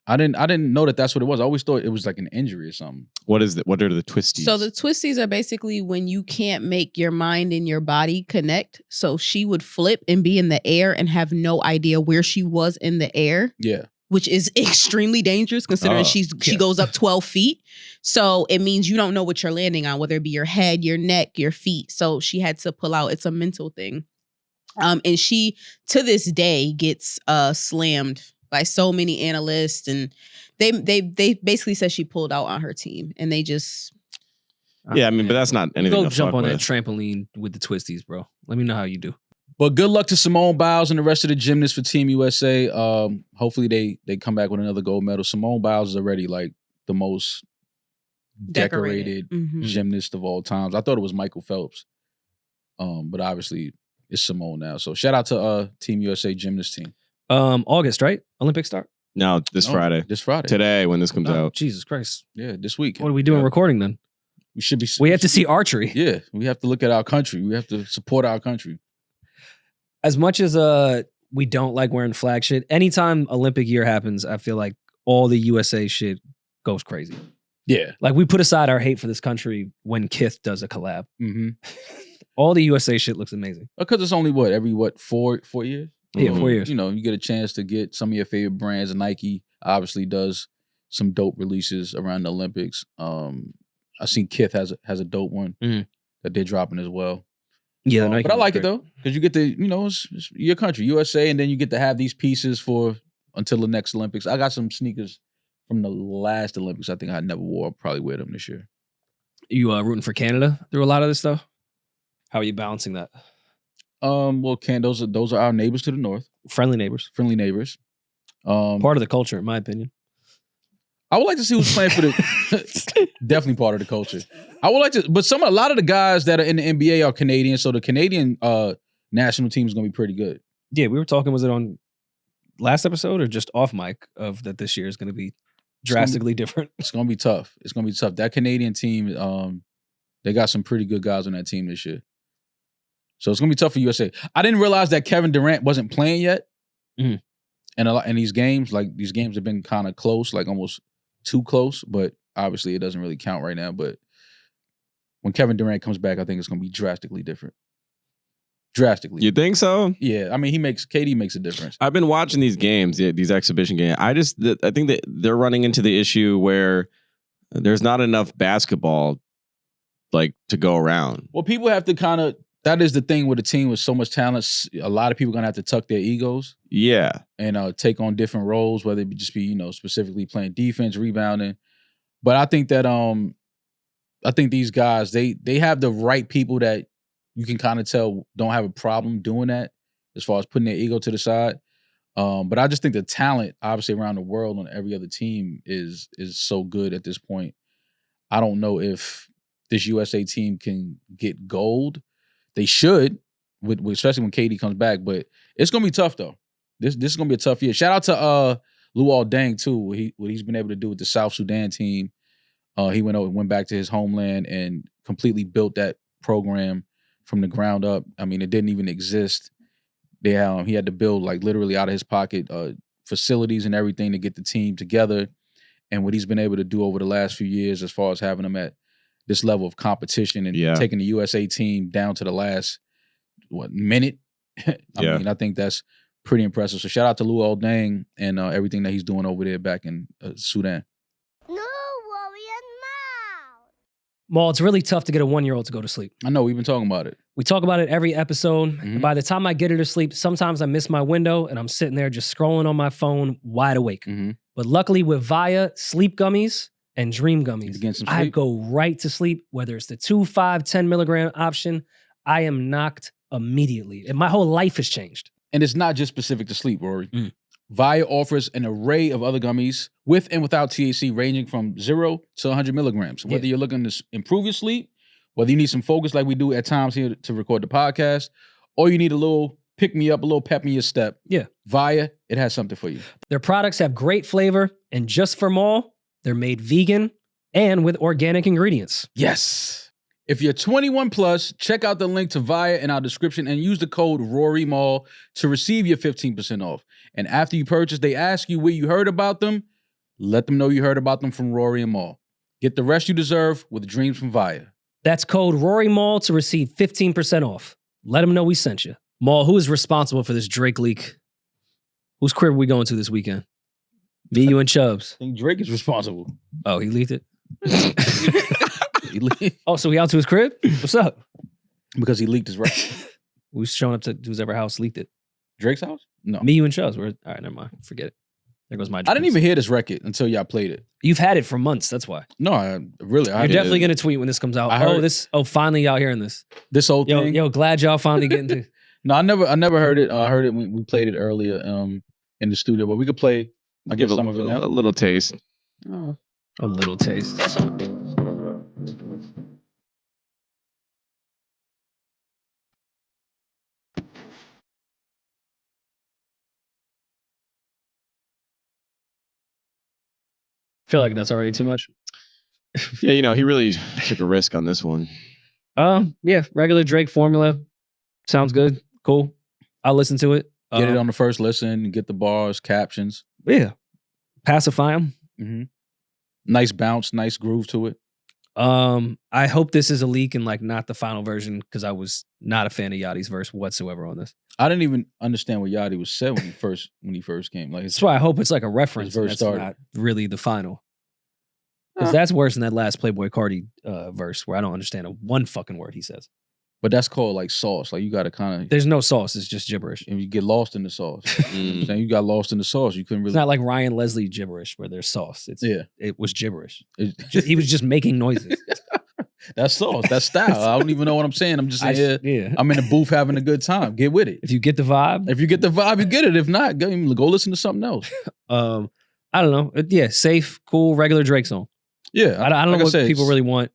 I didn't know that's what it was. I always thought it was like an injury or something. What is it? What are the twisties? So the twisties are basically when you can't make your mind and your body connect. So she would flip and be in the air and have no idea where she was in the air, Yeah. which is extremely dangerous considering Oh, she yeah. goes up 12 feet. So it means you don't know what you're landing on, whether it be your head, your neck, your feet. So she had to pull out. It's a mental thing. And she, to this day, gets slammed by so many analysts. And they basically said she pulled out on her team. And they just... yeah, I mean, but that's not anything. Go to jump fuck on with. that trampoline with the twisties, bro. Let me know how you do. But good luck to Simone Biles and the rest of the gymnasts for Team USA. Hopefully they come back with another gold medal. Simone Biles is already like the most decorated Mhm. gymnast of all times. I thought it was Michael Phelps. But obviously it's Simone now. So shout out to Team USA gymnast team. August, right? Olympics start. No, this No, Friday. This Friday. Today, when this comes Oh, out. Jesus Christ! Yeah, this week. What are we doing Yeah. recording then? We should be. We have to see archery. Yeah, we have to look at our country. We have to support our country. As much as we don't like wearing flag shit, anytime Olympic year happens, I feel like all the USA shit goes crazy. Yeah. Like we put aside our hate for this country when Kith does a collab. Mm-hmm. All the USA shit looks amazing. Because it's only every 4 years? Yeah, Mhm. 4 years. You know, you get a chance to get some of your favorite brands. Nike obviously does some dope releases around the Olympics. I seen Kith has a dope one Mhm. that they're dropping as well. Yeah, Nike but I one's like it great. though because you get to, it's your country, USA, and then you get to have these pieces for until the next Olympics. I got some sneakers from the last Olympics. I think I never wore. I'll probably wear them this year. You rooting for Canada through a lot of this stuff? How are you balancing that? Well, those are our neighbors to the north, Friendly neighbors. friendly neighbors. Part of the culture, in my opinion. I would like to see who's playing for the definitely part of the culture. I would like to, but a lot of the guys that are in the NBA are Canadian, so the Canadian national team is going to be pretty good. Yeah, we were talking, was it on last episode or just off mic, of that this year is going to be drastically different? It's going to be tough. It's going to be tough. That Canadian team, they got some pretty good guys on that team this year. So it's going to be tough for USA. I didn't realize that Kevin Durant wasn't playing yet. Mhm. And these games have been kind of close, like almost too close, but obviously it doesn't really count right now. But when Kevin Durant comes back, I think it's going to be drastically different. Drastically. You think so? Yeah. I mean, KD makes a difference. I've been watching these games, these exhibition games. I think that they're running into the issue where there's not enough basketball like to go around. Well, people have to that is the thing with a team with so much talent. A lot of people are going to have to tuck their egos. Yeah. And take on different roles, whether it just be, specifically playing defense, rebounding. But I think that these guys, they have the right people that you can kind of tell don't have a problem doing that as far as putting their ego to the side. But I just think the talent, obviously, around the world on every other team is so good at this point. I don't know if this USA team can get gold. They should, especially when KD comes back. But it's gonna be tough though. This is gonna be a tough year. Shout out to Luol Deng too. What he's been able to do with the South Sudan team. He went back to his homeland and completely built that program from the ground up. I mean, it didn't even exist. He had to build like literally out of his pocket facilities and everything to get the team together. And what he's been able to do over the last few years, as far as having them at this level of competition and taking the USA team down to the last minute. I mean, I think that's pretty impressive. So shout out to Luol Deng and everything that he's doing over there back in Sudan. No worry and mouth. Maul, it's really tough to get a 1-year-old to go to sleep. I know, we've been talking about it. We talk about it every episode. Mhm. And by the time I get her to sleep, sometimes I miss my window and I'm sitting there just scrolling on my phone, wide awake. Mhm. But luckily with Viia sleep gummies and dream gummies, To get some I sleep. go right to sleep, whether it's the 2, 5, 10 milligram option. I am knocked immediately. And my whole life has changed. And it's not just specific to sleep, Rory. Mm. Viia offers an array of other gummies with and without THC ranging from 0 to 100 milligrams. Whether you're looking to improve your sleep, whether you need some focus like we do at times here to record the podcast, or you need a little pick-me-up, a little pep in your step. Yeah. Viia, it has something for you. Their products have great flavor, and just for mall, they're made vegan and with organic ingredients. Yes. If you're 21 plus, check out the link to Viia in our description and use the code RORYMALL to receive your 15% off. And after you purchase, they ask you where you heard about them. Let them know you heard about them from Rory and Mal. Get the rest you deserve with dreams from Viia. That's code RORYMALL to receive 15% off. Let them know we sent you. Maul, who is responsible for this Drake leak? Whose crib are we going to this weekend? Me, you, and Chubbs. I think Drake is responsible. Oh, he leaked it? Oh, so we out to his crib? What's up? Because he leaked his record. Who's showing up to whose ever house leaked it? Drake's house? No. Me, you, and Chubbs. All right, never mind. Forget it. There goes my I didn't even hear this record until y'all played it. You've had it for months, that's why. No, I You're definitely going to tweet when this comes out. I heard- Finally y'all hearing this. This whole thing. Yo, glad y'all finally getting to. No, I never heard it. I heard it when we played it earlier in the studio, but we could play. I give some of it now. A little taste. Oh. A little taste. Feel like that's already too much. Yeah, he really took a risk on this one. Yeah, regular Drake formula. Sounds good. Cool. I'll listen to it. Get it on the first listen, get the bars, captions. Yeah. Pacify them. Mm-hmm. Nice bounce, nice groove to it. I hope this is a leak and like not the final version because I was not a fan of Yachty's verse whatsoever on this. I didn't even understand what Yachty was said when he first came. Like that's why I hope it's like a reference. Verse That's started. not really the final. Because that's worse than that last Playboi Carti verse where I don't understand one fucking word he says. But that's called like sauce. Like you got to kind of. There's no sauce. It's just gibberish. And you get lost in the sauce. You know what I'm saying? You got lost in the sauce. You couldn't really. It's not like Ryan Leslie gibberish where there's sauce. It was gibberish. It- He was just making noises. That's sauce. That's style. I don't even know what I'm saying. I'm just saying. Yeah. I'm in the booth having a good time. Get with it. If you get the vibe. If you get the vibe, you get it. If not, go listen to something else. I don't know. Yeah, safe, cool, regular Drake song. Yeah. I don't like know what said, people really want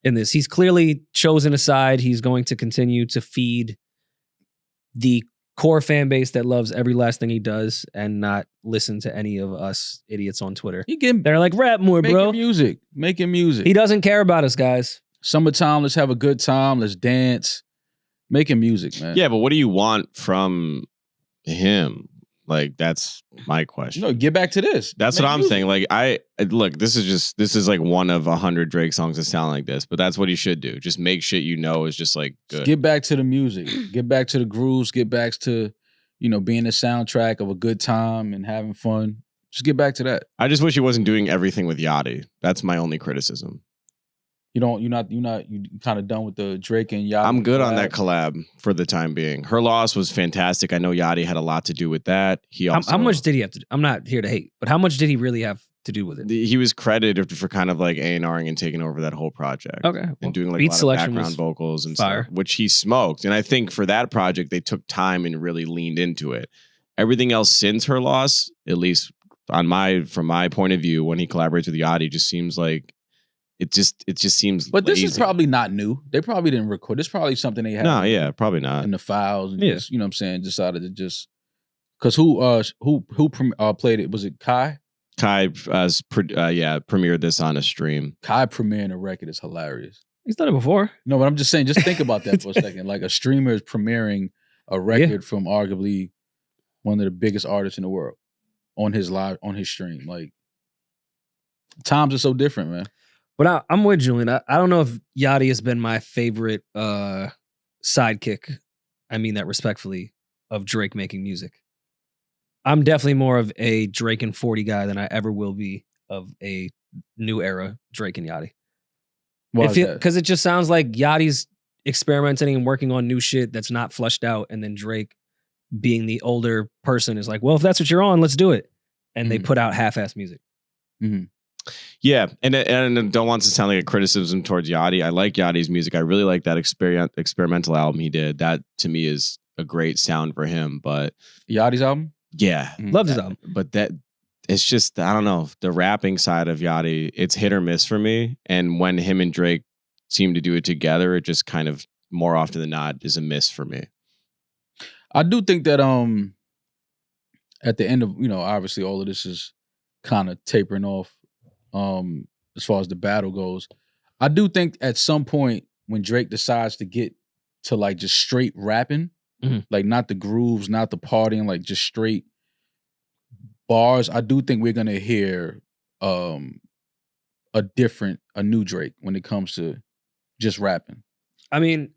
in this. He's clearly chosen a side. He's going to continue to feed the core fan base that loves every last thing he does and not listen to any of us idiots on Twitter. They're like, rap more, bro. Making music. He doesn't care about us, guys. Summertime, let's have a good time. Let's dance. Making music, man. Yeah, but what do you want from him? Like, that's my question. No, get back to this. That's Make what I'm music. saying. Like, look, this is like one of 100 Drake songs that sound like this, but that's what he should do. Just make shit is just like good. Just get back to the music. Get back to the grooves. Get back to, being the soundtrack of a good time and having fun. Just get back to that. I just wish he wasn't doing everything with Yachty. That's my only criticism. You kind of done with the Drake and Yachty. I'm good on that collab for the time being. Her Loss was fantastic. I know Yachty had a lot to do with that. He also, How much did he have to do? I'm not here to hate, but how much did he really have to do with it? he was credited for kind of like A&Ring and taking over that whole project. Okay. And doing like beat a lot of selection background was vocals and fire. stuff, which he smoked. And I think for that project, they took time and really leaned into it. Everything else since Her Loss, at least from my point of view, when he collaborates with Yachty, just seems like it just seems. But lazy. this is probably not new. They probably didn't record. This is probably something they had. No, yeah, probably not. In the files. And Yeah. just, you know what I'm saying? Decided to just. Because who played it? Was it Kai? Kai premiered this on a stream. Kai premiering a record is hilarious. He's done it before. No, but I'm just saying, just think about that for a second. Like a streamer is premiering a record from arguably one of the biggest artists in the world on his stream. Like times are so different, man. But I'm with Julian. I don't know if Yachty has been my favorite sidekick. I mean that respectfully, of Drake making music. I'm definitely more of a Drake and 40 guy than I ever will be of a new era Drake and Yachty. Why is that? Because it just sounds like Yachty's experimenting and working on new shit that's not flushed out, and then Drake, being the older person, is like, well, if that's what you're on, let's do it. And they put out half-ass music. Mm-hmm. Yeah, and I don't want to sound like a criticism towards Yachty. I like Yachty's music. I really like that experimental album he did. That to me is a great sound for him. But Yachty's album? Yeah. Loved his album. But that it's just, I don't know, the rapping side of Yachty, it's hit or miss for me. And when him and Drake seem to do it together, it just kind of more often than not is a miss for me. I do think that at the end of, obviously all of this is kind of tapering off as far as the battle goes. I do think at some point when Drake decides to get to like just straight rapping, like not the grooves, not the partying, like just straight bars, I do think we're gonna hear a new Drake when it comes to just rapping. I mean,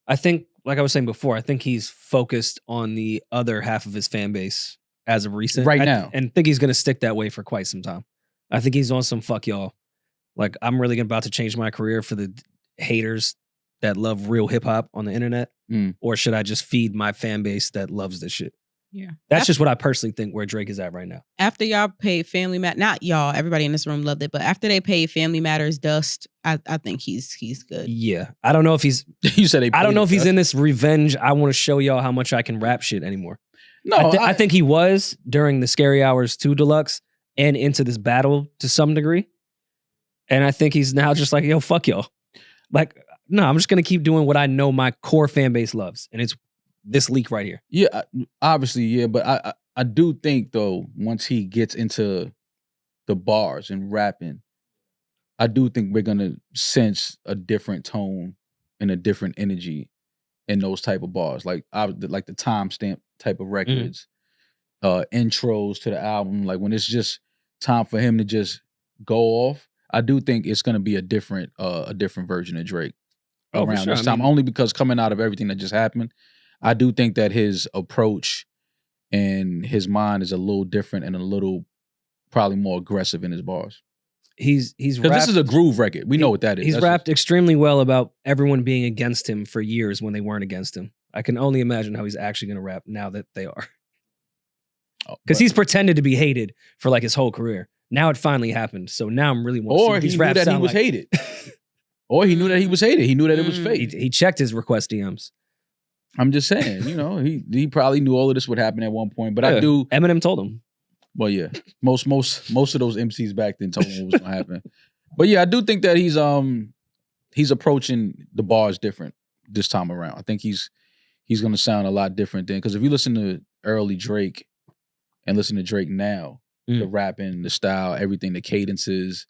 I think, like I was saying before, I think he's focused on the other half of his fan base as of recent. Right now. And think he's going to stick that way for quite some time. I think he's on some fuck y'all. Like, I'm really about to change my career for the haters that love real hip hop on the internet. Or should I just feed my fan base that loves this shit? Yeah. That's just what I personally think where Drake is at right now. After y'all paid Family Matters, not y'all, everybody in this room loved it, but after they paid Family Matters dust, I think he's good. Yeah. I don't know if he's You said I don't know if he's in this revenge, I want to show y'all how much I can rap shit anymore. No, I think he was during the Scary Hours 2 Deluxe and into this battle to some degree. And I think he's now just like, yo, fuck y'all. Like, no, I'm just going to keep doing what I know my core fan base loves. And it's this leak right here. Yeah, obviously, yeah. But I do think, though, once he gets into the bars and rapping, I do think we're going to sense a different tone and a different energy in those type of bars. Like the timestamp type of records, intros to the album. Like when it's just time for him to just go off, I do think it's going to be a different version of Drake around this time. Only because coming out of everything that just happened, I do think that his approach and his mind is a little different and a little probably more aggressive in his bars. He's because this is a groove record. We know what that is. He's rapped extremely well about everyone being against him for years when they weren't against him. I can only imagine how he's actually going to rap now that they are. Because he's pretended to be hated for like his whole career. Now it finally happened. So now I'm really or he knew that he was hated. Or he knew that he was hated. He knew that it was fake. He checked his request DMs. I'm just saying, he probably knew all of this would happen at one point. But I do. Eminem told him. Well, yeah, most of those MCs back then told him what was gonna happen. But yeah, I do think that he's approaching the bars different this time around. I think he's gonna sound a lot different then. Because if you listen to early Drake and listen to Drake now, the rapping, the style, everything, the cadences,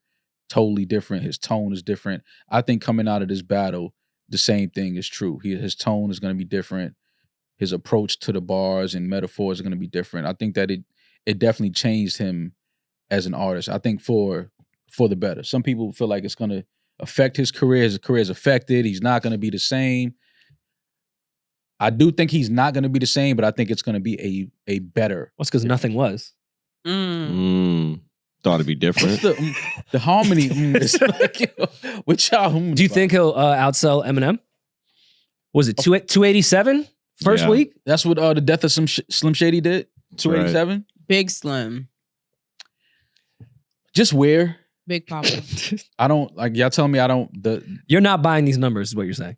totally different. His tone is different. I think coming out of this battle, the same thing is true. His tone is going to be different. His approach to the bars and metaphors are going to be different. I think that it definitely changed him as an artist. I think for the better. Some people feel like it's going to affect his career. His career is affected. He's not going to be the same. I do think he's not going to be the same, but I think it's going to be a better. What's because nothing was. Thought it'd be different. The harmony is like, with y'all. Do you think he'll outsell Eminem? Was it 287 first week? That's what the death of Slim Shady did. 287. Right. Big Slim. Just where? Big Papa. I don't like y'all telling me I don't. You're not buying these numbers, is what you're saying.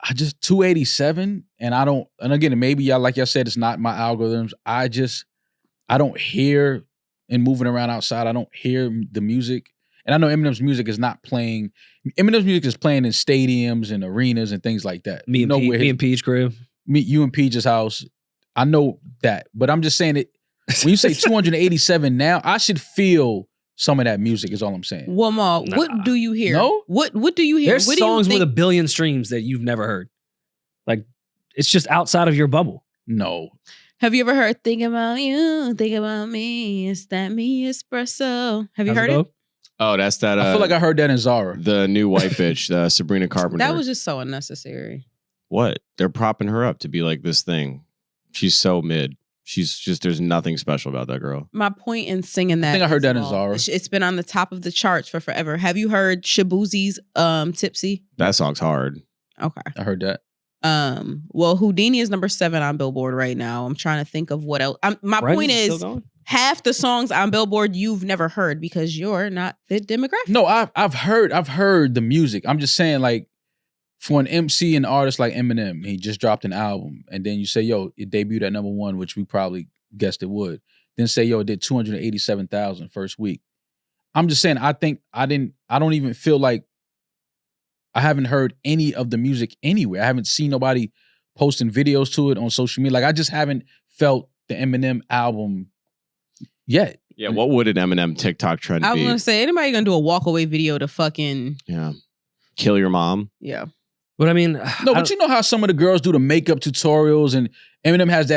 I just 287, and I don't. And again, maybe y'all, like y'all said, it's not my algorithms. I don't hear. And moving around outside, I don't hear the music. And I know Eminem's music is not playing. Eminem's music is playing in stadiums and arenas and things like that. Me and Peach crib. You and Peach's house. I know that. But I'm just saying it. When you say 287 now, I should feel some of that music is all I'm saying. One more. Nah. What do you hear? No? What do you hear? There's what songs with 1 billion streams that you've never heard. Like, it's just outside of your bubble. No. Have you ever heard "Think About You, Think About Me"? It's that me espresso. Have you heard it? Oh, that's that. I feel like I heard that in Zara. The new white bitch, Sabrina Carpenter. That was just so unnecessary. What? They're propping her up to be like this thing. She's so mid. She's just, there's nothing special about that girl. My point in singing that. I think I heard that in Zara. It's been on the top of the charts for forever. Have you heard Shabuzi's Tipsy? That song's hard. Okay. I heard that. Well, Houdini is number 7 on Billboard right now. I'm trying to think of what else. My point is, half the songs on Billboard you've never heard because you're not the demographic. No, I've heard the music. I'm just saying, like, for an MC and artist like Eminem, he just dropped an album, and then you say, "Yo, it debuted at number 1," which we probably guessed it would. Then say, yo, it did 287,000 first week. I'm just saying, I don't even feel like I haven't heard any of the music anywhere. I haven't seen nobody posting videos to it on social media. Like, I just haven't felt the Eminem album yet. Yeah, what would an Eminem TikTok trend I was be? gonna say, anybody gonna do a walk away video to fucking Kill your mom. yeah. But I mean, No, but you know how some of the girls do the makeup tutorials, and Eminem has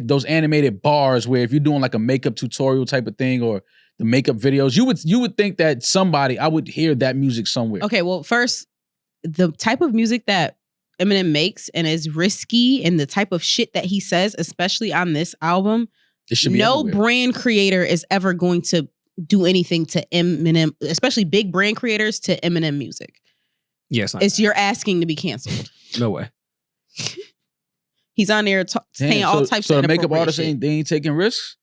those animated bars where if you're doing like a makeup tutorial type of thing or the makeup videos, you would think that I would hear that music somewhere. Okay, well, first, the type of music that Eminem makes and is risky, and the type of shit that he says, especially on this album, It should be no everywhere. brand creator is ever going to do anything to Eminem, especially big brand creators, to Eminem music. yes, You're asking to be canceled. no way. He's on there saying all types so of the makeup inappropriate artists shit. ain't taking risks.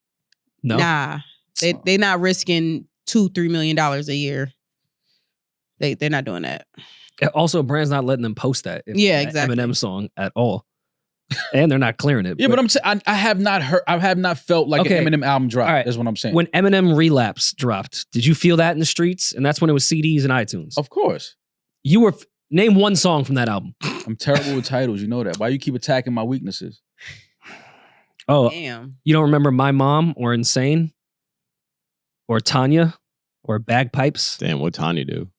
No, Nah, they not risking $2-3 million a year. They're not doing that. also brand's not letting them post that. Yeah, that exactly. Eminem song at all, and they're not clearing it. Yeah, but I'm saying I have not felt like Okay. an Eminem album drop. All right. That's what I'm saying. When Eminem Relapse dropped, did you feel that in the streets? And that's when it was CDs and iTunes. Of course. You were name one song from that album. I'm terrible with titles. You know that. Why you keep attacking my weaknesses? Oh, Damn. you don't remember My Mom or Insane or Tanya or Bagpipes? Damn, what Tanya do?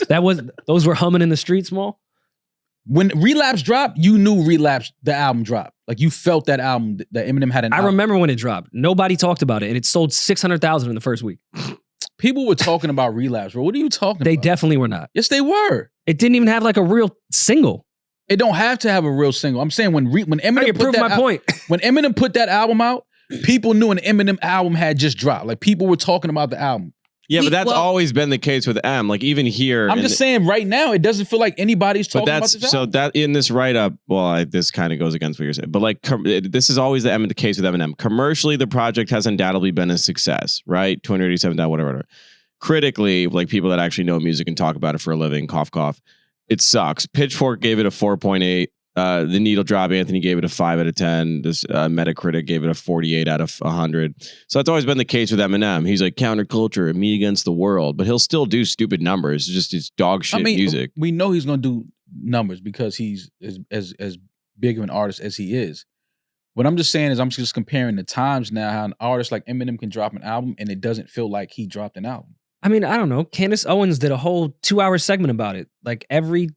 Those were humming in the streets, Maul. When Relapse dropped, you knew Relapse, the album dropped. Like you felt that album, that Eminem had an I album. remember when it dropped. Nobody talked about it, and it sold 600,000 in the first week. People were talking about Relapse, bro. What are you talking They about? definitely were not. Yes, they were. It didn't even have like a real single. It don't have to have a real single. I'm saying when How Eminem you put prove that my al- point? when Eminem put that album out, people knew an Eminem album had just dropped. Like people were talking about the album. Yeah, but that's well- always been the case with M. Like even here, I'm just saying right now, it doesn't feel like anybody's But talking about that's this so album. that in this write up. Well, this kind of goes against what you're saying, but like this is always the case with Eminem. Commercially, the project has undoubtedly been a success, right? 287, whatever. Critically, like people that actually know music and talk about it for a living, cough cough, it sucks. Pitchfork gave it a 4.8. The Needle Drop Anthony gave it a 5 out of 10. This Metacritic gave it a 48 out of 100. So that's always been the case with Eminem. He's like counterculture, me against the world, but he'll still do stupid numbers. It's just it's dog shit music. We know he's gonna do numbers because he's as big of an artist as he is. What I'm just saying is I'm just comparing the times now, how an artist like Eminem can drop an album and it doesn't feel like he dropped an album. I mean, I don't know. Candace Owens did a whole 2-hour segment about it. Like every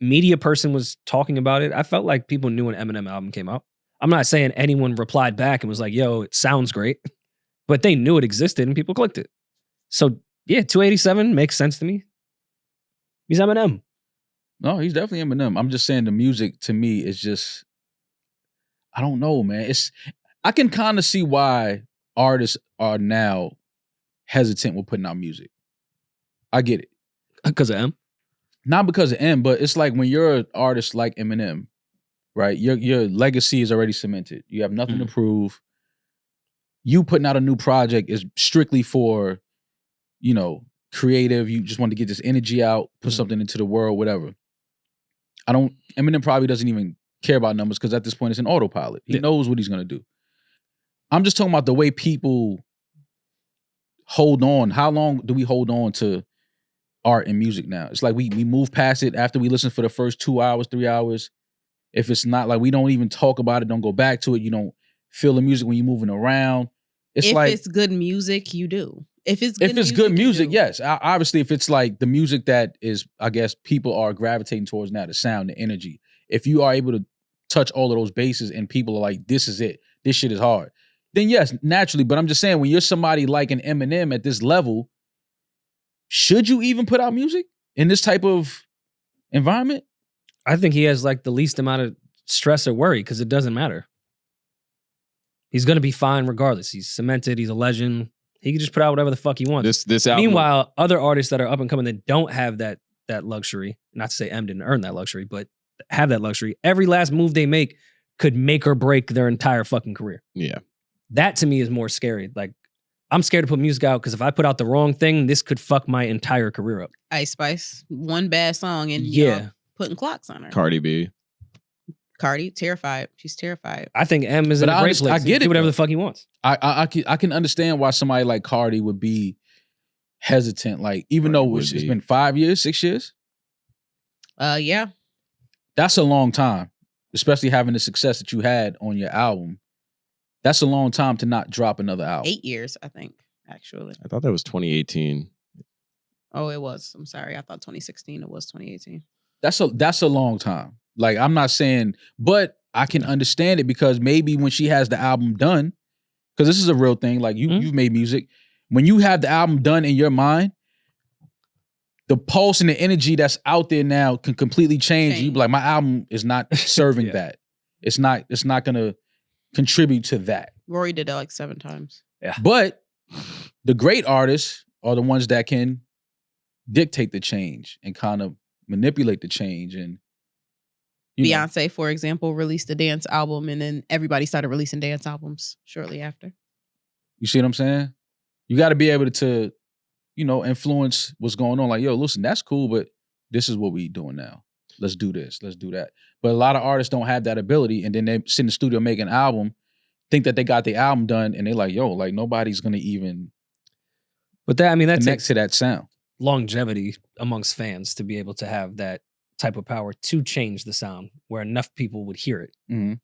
media person was talking about it. I felt like people knew when Eminem album came out. I'm not saying anyone replied back and was like, yo, it sounds great. But they knew it existed and people clicked it. So yeah, 287 makes sense to me. He's Eminem. No, he's definitely Eminem. I'm just saying the music to me is just, I don't know, man. I can kind of see why artists are now hesitant with putting out music. I get it. Because of M. Not because of M, but it's like when you're an artist like Eminem, right? Your legacy is already cemented. You have nothing to prove. You putting out a new project is strictly for, creative. You just want to get this energy out, put something into the world, whatever. Eminem probably doesn't even care about numbers because at this point it's an autopilot. He knows what he's going to do. I'm just talking about the way people hold on. How long do we hold on to art and music now? It's like we move past it after we listen for the first 2 hours, 3 hours. If it's not like we don't even talk about it, don't go back to it. You don't feel the music when you're moving around. If it's good music, you do. If it's good music, you do. yes. Obviously, if it's like the music that is, I guess, people are gravitating towards now, the sound, the energy. If you are able to touch all of those bases and people are like, this is it, this shit is hard, then yes, naturally. But I'm just saying, when you're somebody like an Eminem at this level, should you even put out music in this type of environment? I think he has like the least amount of stress or worry because it doesn't matter. He's going to be fine regardless. He's cemented. He's a legend. He can just put out whatever the fuck he wants. This album. Meanwhile, other artists that are up and coming that don't have that luxury, not to say M didn't earn that luxury, but have that luxury, every last move they make could make or break their entire fucking career. Yeah. That to me is more scary. Like, I'm scared to put music out because if I put out the wrong thing, this could fuck my entire career up. Ice Spice, one bad song and Yeah. putting clocks on her. Cardi B. Cardi, terrified. She's terrified. I think M is in But a I great understand- place. I He get can it, do whatever though. the fuck he wants. I can understand why somebody like Cardi would be hesitant. Like, even Cardi though would it's be. been 5 years, 6 years, Yeah. that's a long time. Especially having the success that you had on your album. That's a long time to not drop another album. 8 years, I think, actually. I thought that was 2018. Oh, it was. I'm sorry. I thought 2016. It was 2018. That's a long time. Like, I'm not saying, but I can understand it because maybe when she has the album done, because this is a real thing. Like you've made music. When you have the album done in your mind, the pulse and the energy that's out there now can completely change. You be like, my album is not serving Yeah. that. It's not gonna contribute to that. Rory did that like 7 times. But the great artists are the ones that can dictate the change and kind of manipulate the change. And you know, Beyonce, for example, released a dance album, and then everybody started releasing dance albums shortly after. you see what I'm saying? You got to be able to, influence what's going on. Like, yo, listen, that's cool, but this is what we doing now. Let's do this. Let's do that. But a lot of artists don't have that ability, and then they sit in the studio make an album, think that they got the album done, and they're like, yo, like nobody's gonna even But that connect takes to that sound. longevity amongst fans to be able to have that type of power to change the sound where enough people would hear it. Mm-hmm.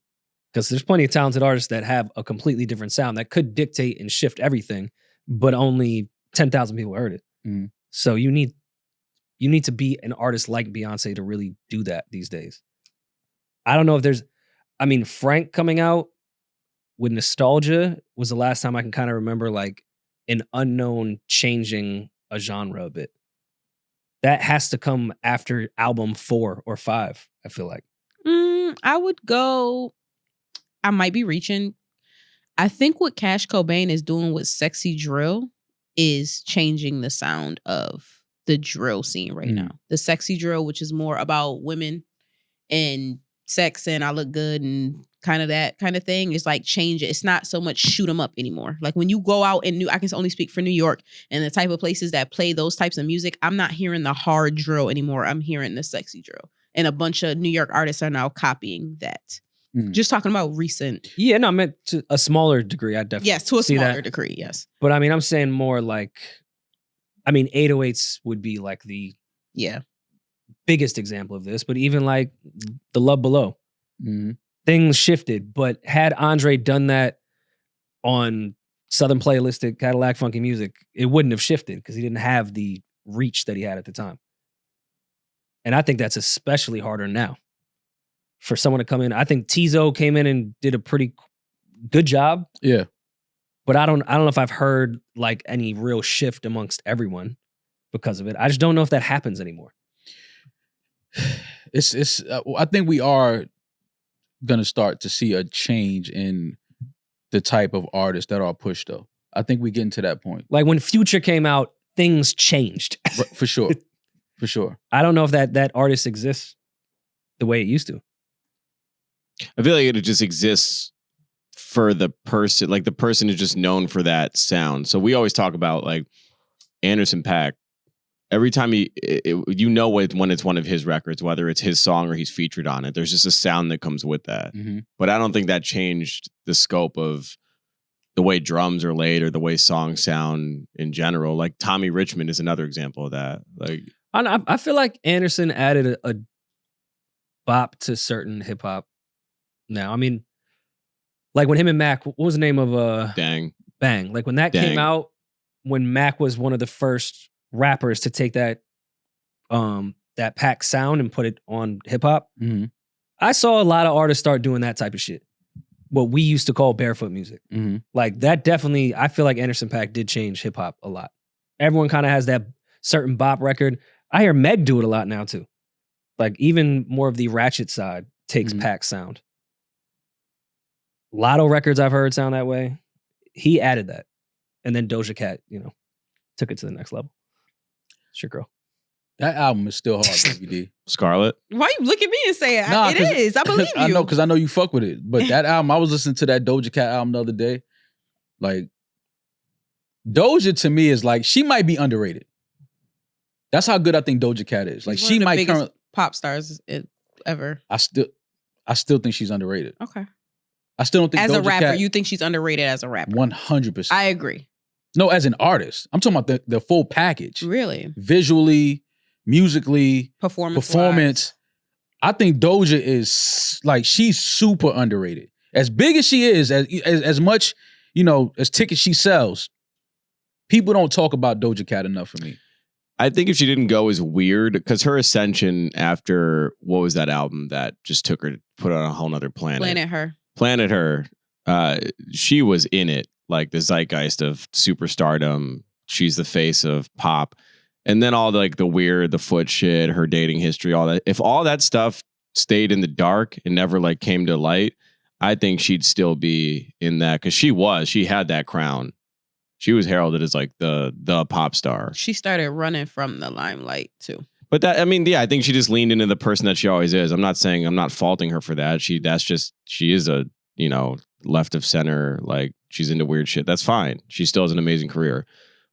Because there's plenty of talented artists that have a completely different sound that could dictate and shift everything, but only 10,000 people heard it. Mhm. So you need to be an artist like Beyonce to really do that these days. I don't know if Frank coming out with Nostalgia was the last time I can kind of remember like an unknown changing a genre a bit. That has to come after album 4 or 5, I feel like. I would go, I might be reaching. I think what Cash Cobain is doing with Sexy Drill is changing the sound of the drill scene right now. The Sexy Drill, which is more about women and sex and I look good and kind of that kind of thing, is like change it. It's not so much shoot 'em up anymore. Like when you go out in I can only speak for New York and the type of places that play those types of music, I'm not hearing the hard drill anymore. I'm hearing the sexy drill. And a bunch of New York artists are now copying that. Just talking about recent. Yeah, no, I meant to a smaller degree. I definitely Yes, to a see smaller that. degree, yes. But I mean, I'm saying more like, 808s would be like the Yeah. biggest example of this. But even like the Love Below, Mm-hmm. things shifted. But had Andre done that on Southern Playlistic Cadillac Funky Music, it wouldn't have shifted because he didn't have the reach that he had at the time. And I think that's especially harder now for someone to come in. I think Tizo came in and did a pretty good job. Yeah. But I don't know if I've heard like any real shift amongst everyone because of it. I just don't know if that happens anymore. It's I think we are gonna start to see a change in the type of artists that are pushed though. I think we getting to that point. Like when Future came out, things changed. For sure. For sure. I don't know if that artist exists the way it used to. I feel like it just exists for the person. Like the person is just known for that sound. So we always talk about like Anderson .Paak. Every time when it's one of his records, whether it's his song or he's featured on it, there's just a sound that comes with that. Mm-hmm. But I don't think that changed the scope of the way drums are laid or the way songs sound in general. Like Tommy Richmond is another example of that. Like I feel like Anderson added a bop to certain hip hop now. I mean, like when him and Mac, what was the name of Dang. Bang? Like when that Dang. came out, when Mac was one of the first rappers to take that Pac sound and put it on hip hop. Mm-hmm. I saw a lot of artists start doing that type of shit. What we used to call barefoot music. Mm-hmm. Like that definitely, I feel like Anderson .Paak did change hip hop a lot. Everyone kind of has that certain bop record. I hear Meg do it a lot now too. Like even more of the ratchet side takes Pac's sound. Lotto records I've heard sound that way. He added that. And then Doja Cat, took it to the next level. It's your girl. That album is still hard, DVD. Scarlet. Why you look at me and say it? Nah, It is. I believe you. I know, because I know you fuck with it. But that album, I was listening to that Doja Cat album the other day. Like, Doja to me is like, she might be underrated. That's how good I think Doja Cat is. Like, She's she one of the might biggest currently. pop stars ever. I still think she's underrated. Okay. I still don't think As Doja a rapper, Cat, you think she's underrated as a rapper? 100%. I agree. No, as an artist. I'm talking about the full package. Really? Visually, musically, Performance. I think Doja is like, she's super underrated. As big as she is, as much, as tickets she sells, people don't talk about Doja Cat enough for me. I think if she didn't go as weird, because her ascension after, what was that album that just took her to put her on a whole nother planet? Planet Her. She was in it, like the zeitgeist of superstardom. She's the face of pop. And then all the weird, the foot shit, her dating history, all that. If all that stuff stayed in the dark and never came to light, I think she'd still be in that, because she had that crown. She was heralded as the pop star. She started running from the limelight too. But I think she just leaned into the person that she always is. I'm not faulting her for that. She is a, left of center, she's into weird shit. That's fine. She still has an amazing career.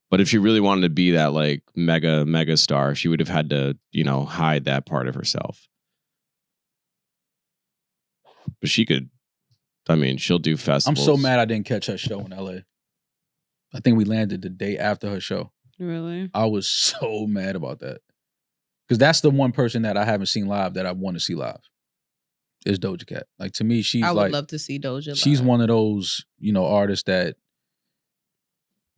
But if she really wanted to be that mega star, she would have had to, hide that part of herself. But she could, she'll do festivals. I'm so mad I didn't catch her show in LA. I think we landed the day after her show. Really? I was so mad about that. Because that's the one person that I haven't seen live that I want to see live. Is Doja Cat. To me, she's I would love to see Doja live. She's one of those, artists that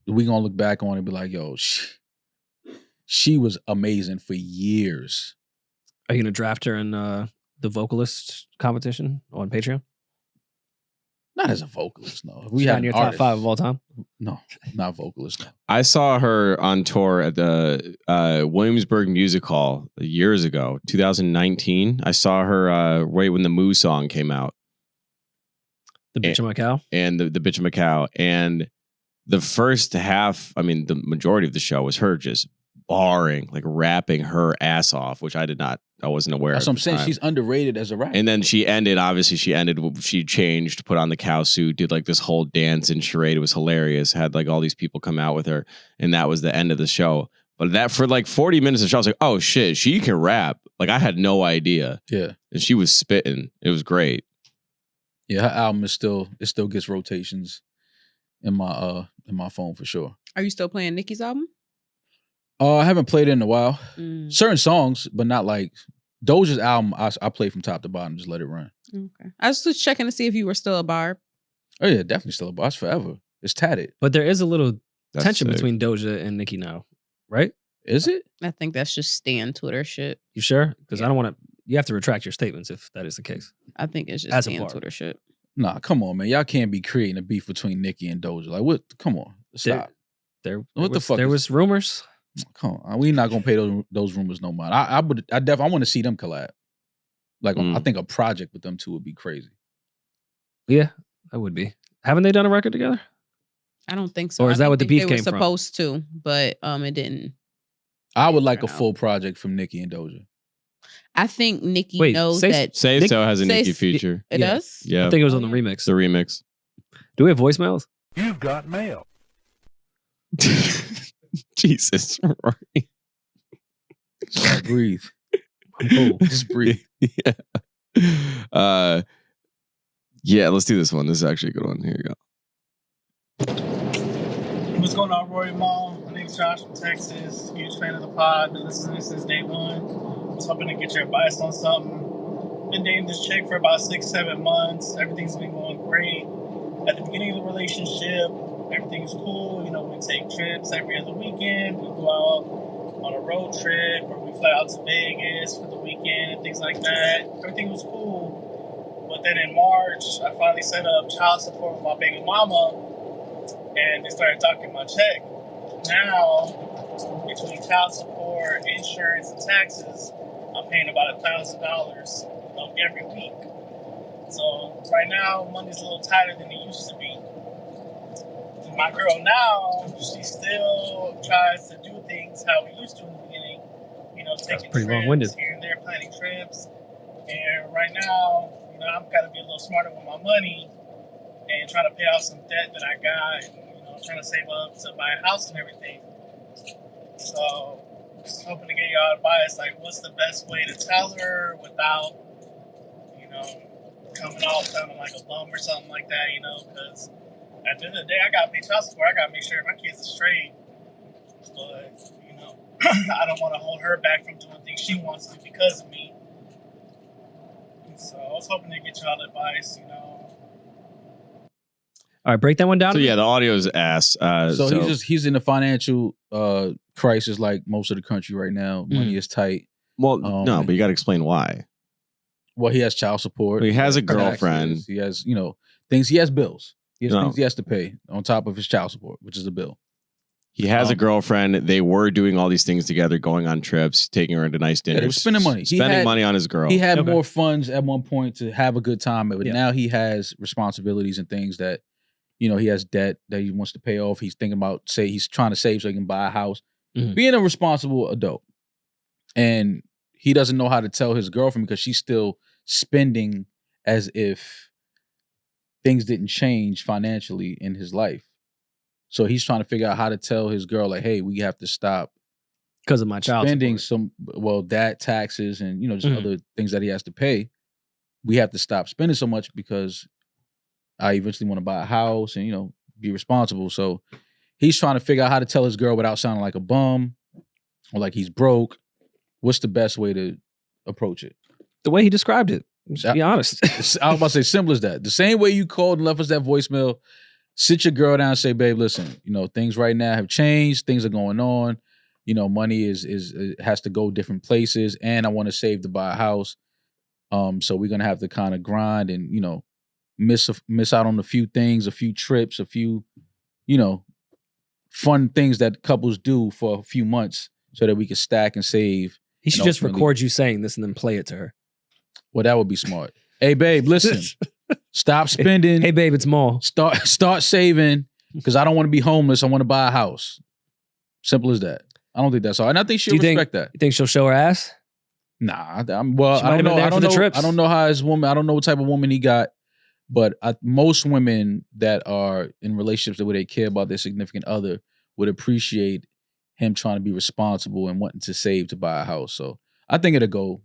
we gonna look back on and be like, yo, she was amazing for years. Are you gonna draft her in the vocalist competition on Patreon? Not as a vocalist, no. We had in your top 5 of all time. No, not vocalist. No. I saw her on tour at the Williamsburg Music Hall years ago, 2019. I saw her right when the Moo song came out. The Bitch of My Cow? And the Bitch of My Cow. And the first half, the majority of the show was her just barring, rapping her ass off, which I wasn't aware of. That's what I'm saying. She's underrated as a rapper. And then she changed, put on the cow suit, did this whole dance and charade. It was hilarious. Had all these people come out with her. And that was the end of the show. But that for 40 minutes of the show, I was like, oh shit, she can rap. I had no idea. Yeah. And she was spitting. It was great. Yeah, her album it still gets rotations in my phone for sure. Are you still playing Nicki's album? I haven't played it in a while. Certain songs, but not Doja's album. I play from top to bottom, just let it run. Okay. I was just checking to see if you were still a Barb. Oh yeah, definitely still a Barb. It's forever. It's tatted. But there is a little tension sick. between Doja and Nicki now, right? Is it? I think that's just Stan Twitter shit. You sure? Because Yeah. I don't want to. You have to retract your statements if that is the case. I think it's just As a Stan Barb. Twitter shit. Nah, come on, man. Y'all can't be creating a beef between Nicki and Doja. What? Come on, stop. What the fuck? There was rumors. Come on, we not gonna pay those rumors no mind. I want to see them collab. I think a project with them two would be crazy. Yeah, that would be. Haven't they done a record together? I don't think so. Or is that what the beef came from? They were supposed to, but it didn't. I would like a full project from Nicki and Doja. I think Nicki knows that. Say So has a Nicki feature. It does? Yeah. I think it was on the remix. The remix. Do we have voicemails? You've got mail. Jesus, Rory. Breathe. I'm cool. Just breathe. Yeah, let's do this one. This is actually a good one. Here you go. What's going on, Rory Mall? My name's Josh from Texas. Huge fan of the pod. Been listening since day one. Was hoping to get your advice on something. Been dating this chick for about 6-7 months. Everything's been going great. At the beginning of the relationship, everything's cool. We take trips every other weekend. We go out on a road trip, or we fly out to Vegas for the weekend and things like that. Everything was cool. But then in March, I finally set up child support with my baby mama, and they started docking my check. Now, between child support, insurance, and taxes, I'm paying about $1,000 every week. So right now, money's a little tighter than it used to be. My girl now, she still tries to do things how we used to in the beginning. Taking pretty trips long-winded. here and there, planning trips. And right now, I've got to be a little smarter with my money and try to pay off some debt that I got. And, trying to save up to buy a house and everything. So, just hoping to get y'all advice. What's the best way to tell her without, coming off sounding like a bum or something like that, you know, because at the end of the day, I got to pay child support. I got to make sure my kids are straight. But, you know, I don't want to hold her back from doing things she wants to because of me. And so I was hoping to get y'all advice, you know. All right, break that one down. So yeah, the audio is ass. So he's in a financial crisis like most of the country right now. Money is tight. Well, no, but you got to explain why. Well, he has child support. He has a taxes, girlfriend. He has, things. He has bills. He has things he has to pay on top of his child support, which is a bill. He has a girlfriend. They were doing all these things together, going on trips, taking her to nice dinners. He was spending money. Spending money on his girl. He had more funds at one point to have a good time, but now he has responsibilities and things that, he has debt that he wants to pay off. He's thinking about, he's trying to save so he can buy a house. Mm-hmm. Being a responsible adult. And he doesn't know how to tell his girlfriend because she's still spending as if things didn't change financially in his life. So he's trying to figure out how to tell his girl, like, hey, we have to stop because of my child spending support. Dad taxes and, just other things that he has to pay. We have to stop spending so much because I eventually want to buy a house and, be responsible. So he's trying to figure out how to tell his girl without sounding like a bum or like he's broke. What's the best way to approach it? The way he described it. Just be honest. I was about to say simple as that. The same way you called and left us that voicemail, sit your girl down and say, babe, listen, things right now have changed. Things are going on. Money has to go different places and I want to save to buy a house. So we're going to have to kind of grind and, miss out on a few things, a few trips, a few, fun things that couples do for a few months so that we can stack and save. He should just record you saying this and then play it to her. Well, that would be smart. Hey, babe, listen. Stop spending. Hey, babe, it's Maul. Start saving because I don't want to be homeless. I want to buy a house. Simple as that. I don't think that's all. And I think she'll respect that. You think she'll show her ass? Nah. I don't know. I don't know how his woman. I don't know what type of woman he got. But most women that are in relationships where they care about their significant other would appreciate him trying to be responsible and wanting to save to buy a house. So I think it'll go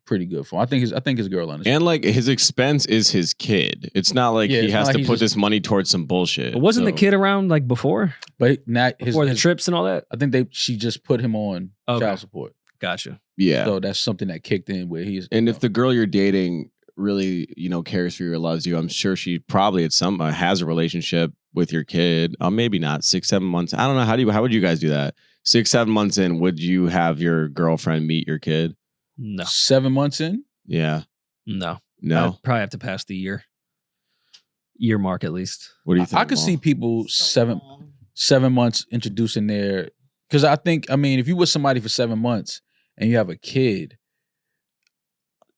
pretty good for him. I think his girl understands. And like his expense is his kid. It's not like he has to put this money towards some bullshit. But wasn't the kid around like before? But not before the trips and all that? I think she just put him on child support. Gotcha. Yeah. So that's something that kicked in where he's. And if the girl you're dating really, cares for you or loves you, I'm sure she probably at some has a relationship with your kid. Maybe not 6-7 months. I don't know. How would you guys do that? 6-7 months in, would you have your girlfriend meet your kid? No. 7 months in? Yeah. No. I'd probably have to pass the year mark at least. What do you think? I could see people 7 months introducing their, because if you with somebody for 7 months and you have a kid,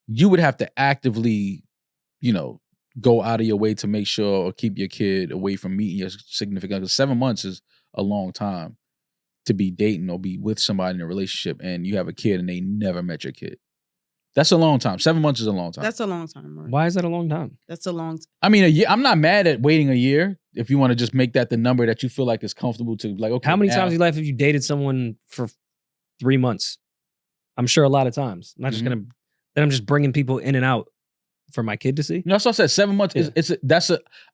you would have to actively, go out of your way to make sure or keep your kid away from meeting your significant other. 7 months is a long time to be dating or be with somebody in a relationship and you have a kid and they never met your kid. That's a long time. 7 months is a long time. That's a long time, Rory. Why is that a long time? That's a long time. I mean, a year. I'm not mad at waiting a year if you want to just make that the number that you feel like is comfortable to, like, okay. How many times in your life have you dated someone for 3 months? I'm sure a lot of times. I'm not just going to, then I'm just bringing people in and out for my kid to see. That's what I said. 7 months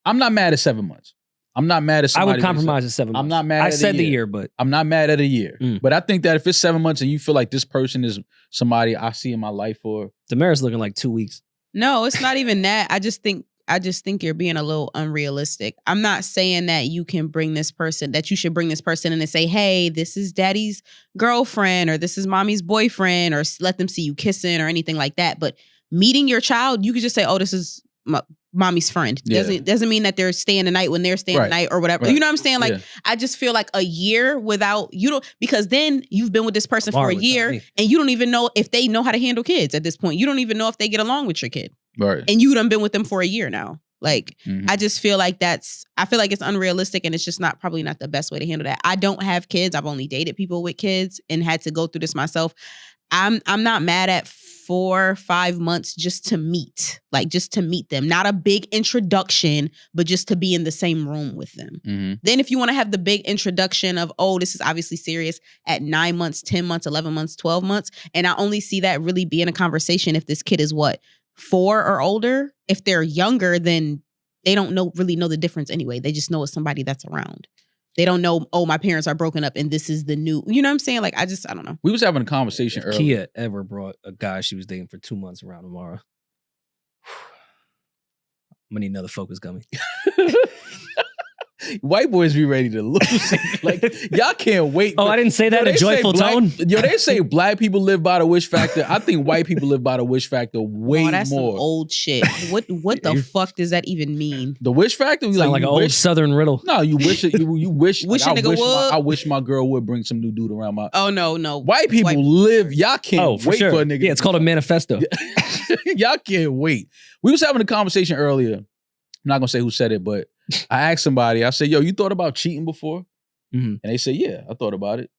I'm not mad at 7 months. I'm not mad at somebody. I would compromise at 7 months. I'm not mad at I said the year, but I'm not mad at a year. But I think that if it's 7 months and you feel like this person is somebody I see in my life for. Demaris looking like 2 weeks. No, it's not even that. I just think you're being a little unrealistic. I'm not saying that you should bring this person in and say, hey, this is daddy's girlfriend or this is mommy's boyfriend, or let them see you kissing or anything like that. But meeting your child, you could just say, oh, this is mommy's friend. Doesn't mean that they're staying the night when they're staying the night or whatever. Right. You know what I'm saying? Like, I just feel like a year without, because then you've been with this person for a year and you don't even know if they know how to handle kids at this point. You don't even know if they get along with your kid. Right. And you done been with them for a year now. Like, I just feel like it's unrealistic and it's just probably not the best way to handle that. I don't have kids. I've only dated people with kids and had to go through this myself. I'm not mad at 4 or 5 months just to meet them. Not a big introduction, but just to be in the same room with them. Then if you want to have the big introduction of, oh, this is obviously serious at 9 months, 10 months, 11 months, 12 months. And I only see that really being a conversation if this kid is what? 4 or older. If they're younger, then they don't really know the difference anyway. They just know it's somebody that's around. They don't know, oh, my parents are broken up and this is the new, you know what I'm saying? Like, I don't know. We was having a conversation earlier. Kia ever brought a guy she was dating for 2 months around tomorrow. I'm gonna need another focus gummy. White boys be ready to lose it. Like, y'all can't wait. Oh, I didn't say that in a they say joyful black- tone. Yo, they say black people live by the wish factor. I think white people live by the wish factor way Oh, that's some more. old shit. What the fuck does that even mean? The wish factor? Sound like you an old wish- Southern riddle. No, you wish it. You wish. Wish like, a nigga would? I wish my girl would bring some new dude around my. Oh, no. White people live. Y'all can't Oh, for wait sure. for a nigga. Yeah, it's called a manifesto. Y'all can't wait. We was having a conversation earlier. I'm not gonna say who said it, but I asked somebody. I said, "Yo, you thought about cheating before?" Mhm. And they said, "Yeah, I thought about it."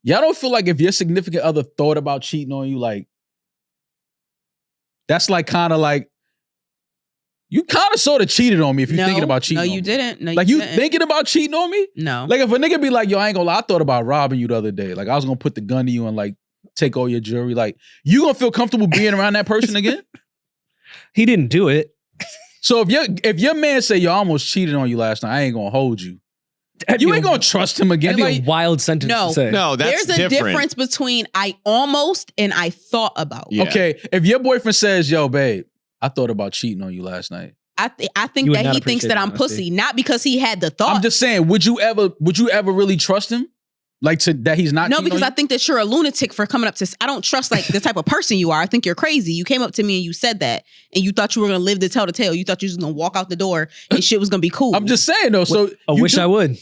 Y'all don't feel like if your significant other thought about cheating on you, like that's like kind of like you kind of sort of cheated on me if you're thinking about cheating. No, on you me. didn't. No, Like you you didn't. thinking about cheating on me? No. Like if a nigga be like, "Yo, I ain't gonna lie, I thought about robbing you the other day. Like I was gonna put the gun to you and like take all your jewelry. Like you gonna feel comfortable being around that person again?" He didn't do it. So if your man say, "Yo, I almost cheated on you last night, I ain't gonna hold you," That'd you be ain't a- gonna trust him again. That'd be Like, a wild sentence No. to say. No, that's There's a different. difference between I almost and I thought about. Yeah. okay, if your boyfriend says, "Yo, babe, I thought about cheating on you last night," I think You would that not he thinks appreciate that that I'm honesty. pussy, not because he had the thought. I'm just saying, would you ever really trust him? Like that he's not. No, cheating because on I think that you're a lunatic for coming up to. I don't trust like the type of person you are. I think you're crazy. You came up to me and you said that, and you thought you were gonna live to tell the tale. You thought you was gonna walk out the door and shit was gonna be cool. I'm just saying though. So I wish I would.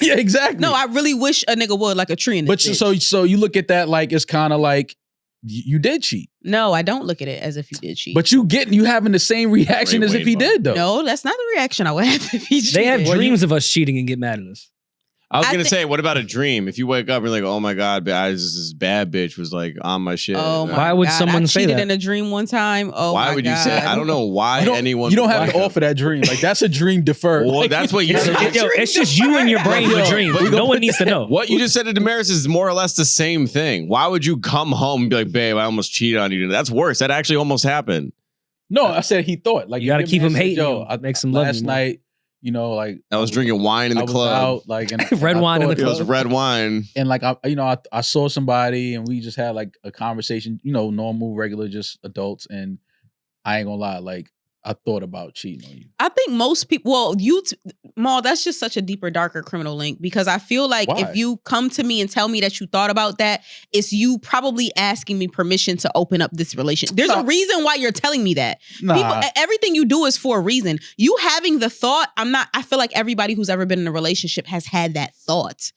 Yeah, exactly. no. I really wish a nigga would like a tree in But this. bitch. so you look at that like it's kind of like you did cheat, No, I don't look at it as if you did cheat. but you having the same reaction Great as if he way, did though. no, that's not the reaction I would have if he cheated. They have dreams of us cheating and get mad at us. I was I gonna thi- say, what about a dream? If you wake up and you're like, "Oh my god, this bad bitch was like on my shit." Oh my Why would God, someone I say cheated that? in a dream one time. Oh, Why my would you say? God. I don't know why You don't- anyone. You don't have to would- offer that dream. Like that's a dream deferred. Well, Like, that's what you It's, said. it's just you and your brain with dreams. but No one needs to know. What you just said to Demaris is more or less the same thing. Why would you come home and be like, "Babe, I almost cheated on you"? That's worse. That actually almost happened. No, I said he thought. Like You gotta your keep man him said, hating Yo, you. I, Makes him love last you more. night, like I was drinking wine in I the was club. out, like and Red I wine in thought- the It was club. red wine. And like I saw somebody and we just had like a conversation, normal, regular, just adults. And I ain't gonna lie, like I thought about cheating on you. I think most people, well, Maul, that's just such a deeper, darker criminal link because I feel like Why? if you come to me and tell me that you thought about that, it's you probably asking me permission to open up this relationship. There's a reason why you're telling me that. Nah, Everything you do is for a reason. You having the thought, I feel like everybody who's ever been in a relationship has had that thought.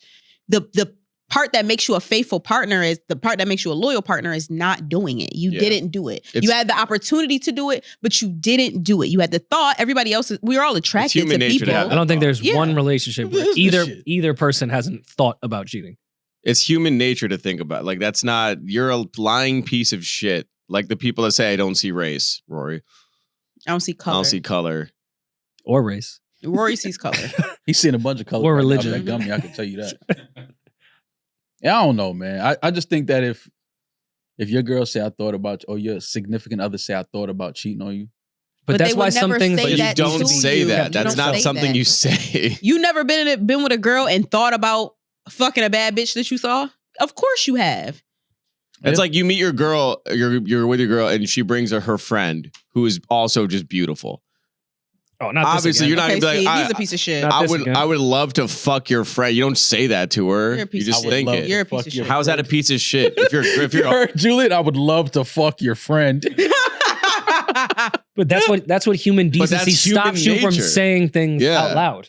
The part that makes you a faithful partner is the part that makes you a loyal partner is not doing it. You Yeah. didn't do it. It's- You had the opportunity to do it, but you didn't do it. You had the thought. Everybody else, we're all attracted human to nature to people. have I don't think there's Yeah. one relationship where This is the shit. either person hasn't thought about cheating. It's human nature to think about. Like that's not. You're a lying piece of shit. Like the people that say I don't see race, Rory. I don't see color. I don't see color. Or race. Rory sees color. he's seen a bunch of colors. Or right now, religion. that gummy, I can tell you that. Yeah, I don't know, man. I just think that if your girl say I thought about, or your significant other say I thought about cheating on you, But But that's they why would some never things say But you that don't to say you. that. You That's don't not say something that. you say. You never been with a girl and thought about fucking a bad bitch that you saw? Of course you have. It's like you meet your girl, you're with your girl, and she brings her friend who is also just beautiful. Oh, not Obviously, you're not Okay, gonna be see, like, he's a piece of shit. Not I this would again. I would love to fuck your friend. You don't say that to her. You're a piece You of just shit. think love it. to You're a piece fuck of your shit. How is that a piece of shit? If you you're heard Julian, I would love to fuck your friend. But that's what human But that's decency human stops you from nature. saying things Yeah. out loud.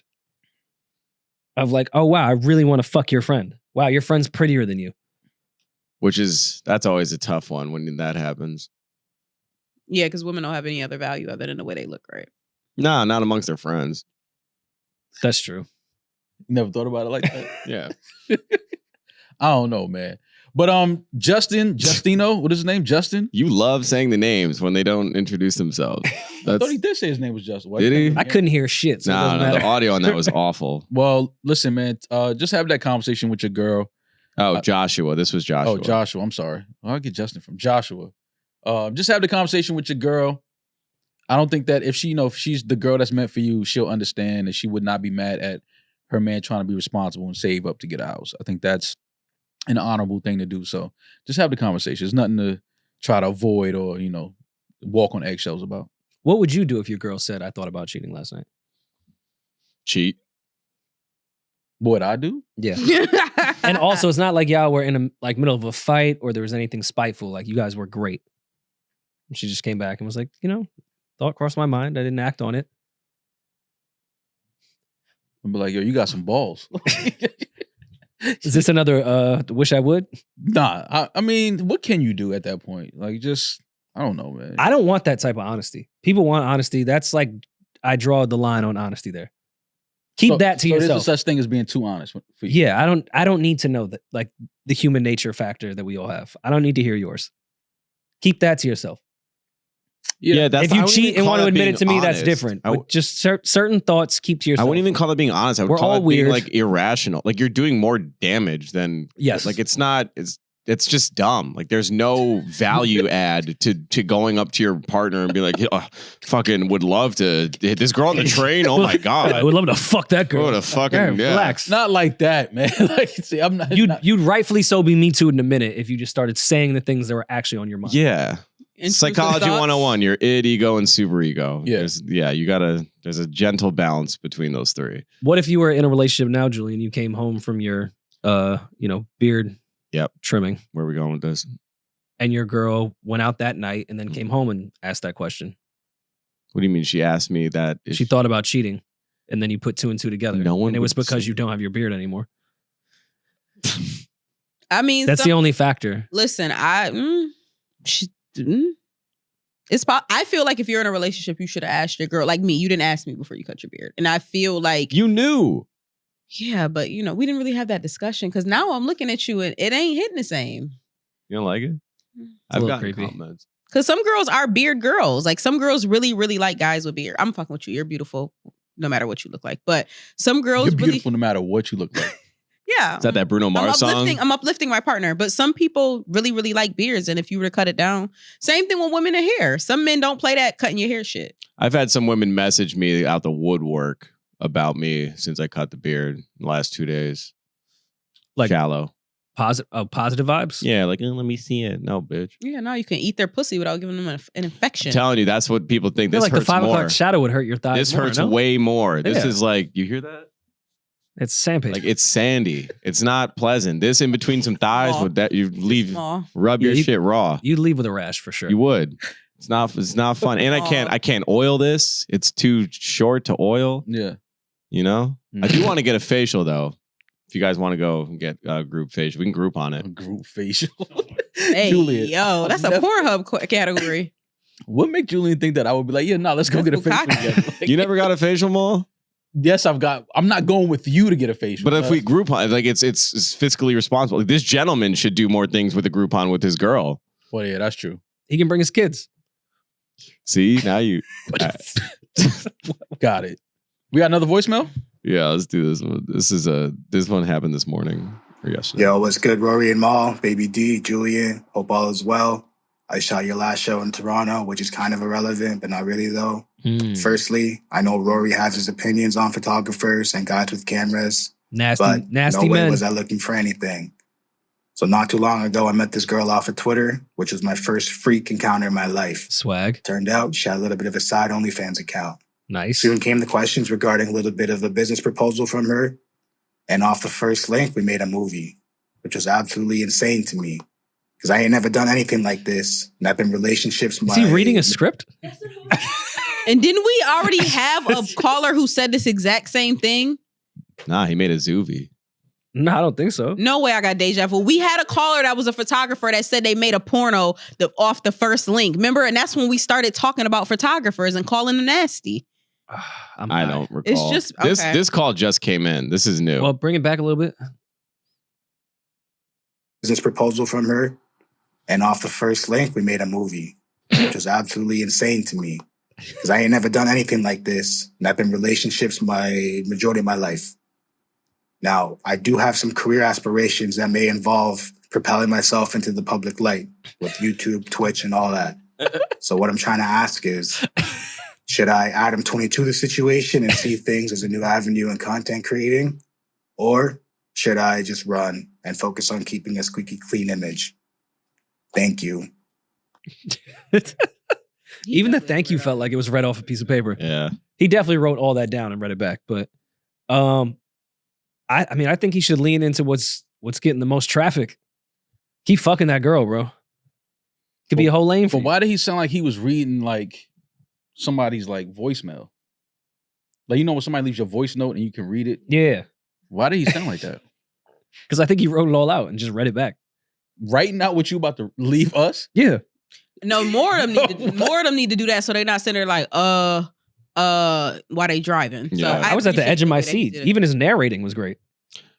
Of like, oh wow, I really want to fuck your friend. Wow, your friend's prettier than you. that's always a tough one when that happens. Yeah, because women don't have any other value other than the way they look, right? Nah, not amongst their friends. That's true. Never thought about it like that. Yeah. I don't know, man. But Justino, what is his name? Justin? You love saying the names when they don't introduce themselves. I thought he did say his name was Justin. Why Did you he? think- I couldn't hear shit. So it No, doesn't the matter. audio on that was awful. Well, listen, man. Just have that conversation with your girl. Oh, Joshua. This was Joshua. Oh, Joshua. I'm sorry. I'll get Justin from Joshua. Just have the conversation with your girl. I don't think that if she's the girl that's meant for you, she'll understand that she would not be mad at her man trying to be responsible and save up to get a house. I think that's an honorable thing to do. So just have the conversation. There's nothing to try to avoid or, walk on eggshells about. What would you do if your girl said, I thought about cheating last night? Cheat. What I do? Yeah. And also, it's not like y'all were in a middle of a fight or there was anything spiteful. Like, you guys were great. And she just came back and was like, thought crossed my mind. I didn't act on it. I'd be like, yo, you got some balls. Is this another wish I would? Nah. I mean, what can you do at that point? Like, just, I don't know, man. I don't want that type of honesty. People want honesty. That's like, I draw the line on honesty there. Keep that to yourself. There's no such thing as being too honest for you. Yeah, I don't need to know that, like, the human nature factor that we all have. I don't need to hear yours. Keep that to yourself. Yeah, that's if you cheat and want to admit it to me, that's different. But just certain thoughts, keep to yourself. I wouldn't even call it being honest. I would We're call all it being weird. like irrational. Like, you're doing more damage than Yes. Like, it's just dumb. Like, there's no value add to going up to your partner and be like, fucking would love to hit this girl on the train. Oh my god, I would love to fuck that girl. Go to fucking relax. Not like that, man. Like, see, I'm not. You'd rightfully so be Me Too in a minute if you just started saying the things that were actually on your mind. Yeah. Psychology thoughts? 101, your id, ego, and super ego. Yeah. There's a gentle balance between those three. What if you were in a relationship now, Julian? You came home from your, beard trimming. Where are we going with this? And your girl went out that night and then came home and asked that question. What do you mean? She asked me that. She thought about cheating. And then you put two and two together. No one and it was would because say- you don't have your beard anymore. I mean, That's the only factor. Listen, I feel like if you're in a relationship, you should have asked your girl. Like me, you didn't ask me before you cut your beard, and I feel like You knew. yeah, but we didn't really have that discussion because now I'm looking at you and it ain't hitting the same. You don't like it? a I've little gotten creepy. comments. Because some girls are beard girls. Like some girls really, really like guys with beard. I'm fucking with you. You're beautiful, no matter what you look like. But some girls You're beautiful really, no matter what you look like. yeah. Is that Bruno Mars song? I'm uplifting my partner, but some people really, really like beards. And if you were to cut it down, same thing with women and hair. Some men don't play that cutting your hair shit. I've had some women message me out the woodwork about me since I cut the beard in the last 2 days. Like shallow. Positive vibes? Yeah, like, let me see it. No, bitch. Yeah, now you can eat their pussy without giving them an infection. I'm telling you, that's what people think. I feel This like the hurts 5 more. o'clock shadow would hurt your thighs. This more, hurts no? way more. This Yeah. is like, you hear that? It's sandpaper. Like, it's sandy. It's not pleasant. This in between some thighs Small. would that you leave, Small. rub Yeah, your you- shit raw. You'd leave with a rash for sure. You would. It's not fun. And I can't oil this. It's too short to oil. Yeah. You know? I do want to get a facial though. If you guys want to go and get a group facial, we can group on A it. group facial. Hey, Julian. yo, that's a Never- Pornhub category. What make Julian think that I would be like, yeah, no, let's go Let's get a go facial cock- together? Like, You never got a facial, Mo? Yes, I'm not going with you to get a facial. But if we Groupon, like it's fiscally responsible. Like, this gentleman should do more things with a Groupon with his girl. Well, yeah, that's true. He can bring his kids. See, now you. Got it. We got another voicemail? Yeah, let's do this one. This one happened this morning or yesterday. Yo, what's good, Rory and Maul? Baby D, Julian, hope all is well. I shot your last show in Toronto, which is kind of irrelevant, but not really though. Firstly, I know Rory has his opinions on photographers and guys with cameras, Nasty but no way men. was I looking for anything. So not too long ago, I met this girl off of Twitter, which was my first freak encounter in my life. Swag. Turned out she had a little bit of a side OnlyFans account. Nice. Soon came the questions regarding a little bit of a business proposal from her. And off the first link, we made a movie, which was absolutely insane to me. Because I ain't never done anything like this. And I've been in relationships. Is he reading a script? And didn't we already have a caller who said this exact same thing? Nah, he made a Zoovie. No, I don't think so. No way I got deja vu. We had a caller that was a photographer that said they made a porno off the first link. Remember? And that's when we started talking about photographers and calling them nasty. I don't recall. just- this. okay. This call just came in. This is new. Well, bring it back a little bit. business proposal from her. And off the first link, we made a movie, which was absolutely insane to me. Because I ain't never done anything like this. And I've been in relationships my majority of my life. Now, I do have some career aspirations that may involve propelling myself into the public light with YouTube, Twitch, and all that. So what I'm trying to ask is, should I Adam 22 the situation and see things as a new avenue in content creating? Or should I just run and focus on keeping a squeaky clean image? Thank you. Even the thank you felt like it was read off a piece of paper. Yeah. He definitely wrote all that down and read it back. But I mean, I think he should lean into what's getting the most traffic. Keep fucking that girl, bro. Could be a whole lane for But you. why did he sound like he was reading like somebody's like voicemail? Like, you know when somebody leaves your voice note and you can read it? Yeah. Why did he sound like that? Because I think he wrote it all out and just read it back. Writing out what you about to leave us? Yeah. No, more of them need to do that so they're not sitting there like, why they driving? So Yeah. I was at the appreciate edge of my way that he seat. did it. Even his narrating was great.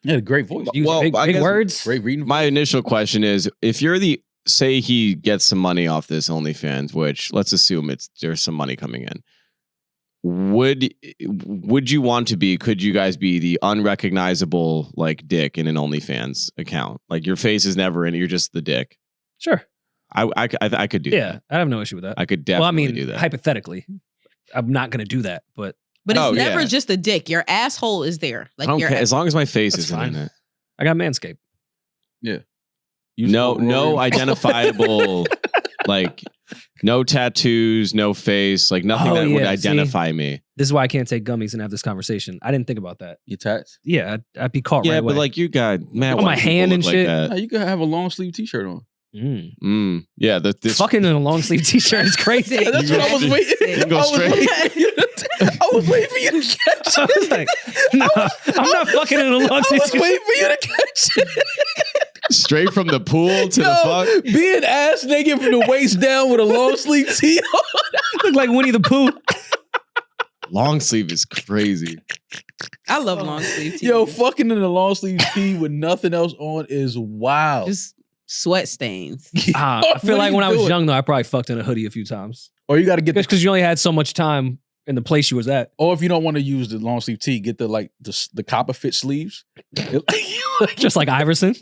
Yeah, great voice. He used Well, I big guess- words. Great reading. My initial question is, if you're say he gets some money off this OnlyFans, which let's assume there's some money coming in. Would you want to be? Could you guys be the unrecognizable like dick in an OnlyFans account? Like your face is never in it. You're just the dick. Sure. I could do Yeah. that. I have no issue with that. I could definitely do that. Hypothetically, I'm not going to do that, but But it's Oh, never yeah. just a dick. Your asshole is there. Like I don't your care as long as my face That's isn't fine. in it. I got Manscaped. You No saw Rory. identifiable, like no tattoos, no face, like nothing Oh, that would yeah, identify me. This is why I can't take gummies and have this conversation. I didn't think about that. Your tats? Yeah, I'd be caught Yeah, right but away. like you got man, On my hand and shit. No, you could have a long sleeve t-shirt on. Yeah, this Fucking in a long sleeve t-shirt is crazy. That's what I was waiting. You can go straight. I was waiting for you to catch I was like, no, I'm not fucking in a long I sleeve was t-shirt. waiting for you to catch it. straight from the pool to the fuck. Being ass naked from the waist down with a long sleeve tee on. Look like Winnie the Pooh. Long sleeve is crazy. I love long sleeve tees. Yo, fucking in a long sleeve tee with nothing else on is wild. Just sweat stains. I What feel are like you when I was doing? young, though, I probably fucked in a hoodie a few times. Or you got to get Just because you only had so much time in the place you was at. or if you don't want to use the long sleeve tee, get the copper fit sleeves. Just like Iverson.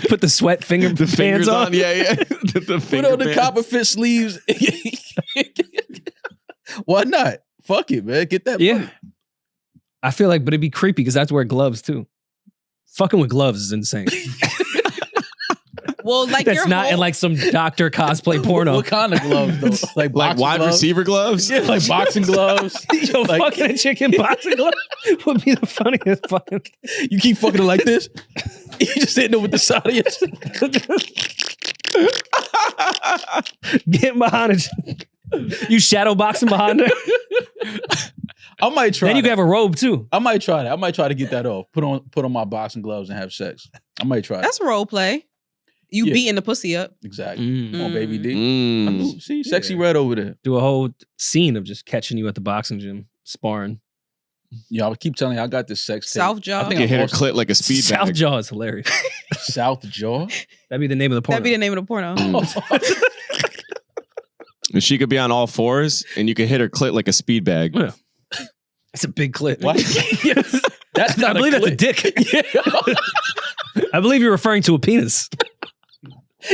Put the sweat finger The fingers bands on, yeah. the Put finger on the bands. copper fit sleeves. Why not? Fuck it, man. Get that Yeah. money. I feel like, but it'd be creepy because that's wear gloves too. Fucking with gloves is insane. Well, like That's your not whole, in like some doctor cosplay porno. What kind of gloves though? Like Like boxing wide gloves? receiver gloves. Yeah, like boxing gloves. Yo, Like- fucking a chicken boxing glove would be the funniest fucking. You keep fucking it like this. You just hitting it with the side of your Get behind it. You shadow boxing behind her. I might try. Then you that. can have a robe too. I might try that. I might try to get that off. Put on my boxing gloves and have sex. I might try. that's role play. You Yeah. beating the pussy up. Exactly. Come on, Mm. baby D. Mm. Ooh, see, sexy red over there. Do a whole scene of just catching you at the boxing gym sparring. Yo, I keep telling you, I got this sex tape. South jaw. I think You I hit her lost clit like a speed South bag. Jaw is hilarious. South jaw. That'd be the name of the porno. That'd be the name of the porno. And she could be on all fours, and you could hit her clit like a speed bag. Yeah. It's a big clit. What? That's I not believe that's a dick. I believe you're referring to a penis.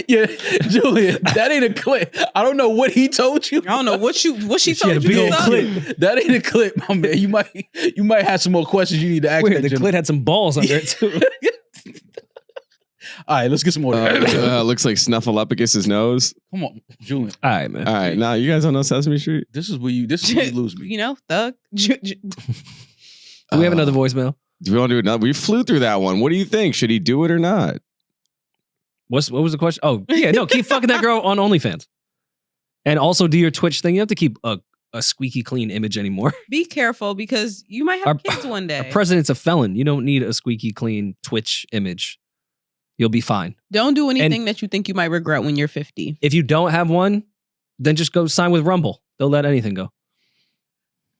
Yeah, Julian, that ain't a clip. I don't know what he told you. I don't know what she She told had a you. big old son. clit. That ain't a clip, my man. You might have some more questions you need to ask. Weird. that The gentleman. clit had some balls under it too. All right, let's get some more. Looks like Snuffleupagus' nose. Come on, Julian. All right, man. All right, now you guys don't know Sesame Street? This is where you lose me. You know, thug. Do we have another voicemail? Do we want to do another? We flew through that one. What do you think? Should he do it or not? What was the question? Oh, yeah, no, keep fucking that girl on OnlyFans. And also do your Twitch thing. You have to keep a squeaky clean image anymore. Be careful because you might have Our- kids one day. Our president's a felon. You don't need a squeaky clean Twitch image. You'll be fine. Don't do anything that you think you might regret when you're 50. If you don't have one, then just go sign with Rumble. They'll let anything go.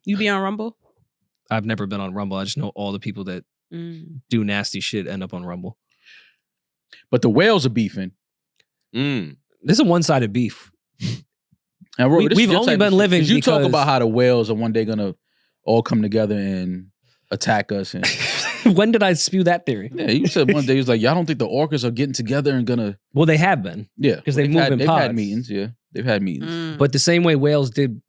You be on Rumble? I've never been on Rumble. I just know all the people that do nasty shit end up on Rumble. But the whales are beefing. Mm. This is a one-sided beef. And Rory, this is We've your only type been of shit. living 'Cause you talk because- about how the whales are one day gonna all come together and attack us. And When did I spew that theory? Yeah, you said one day, he was like, y'all don't think the orcas are getting together and gonna... Well, they have been. Yeah. Because they move in they've pods. had meetings, yeah. They've had meetings. Mm. But the same way whales did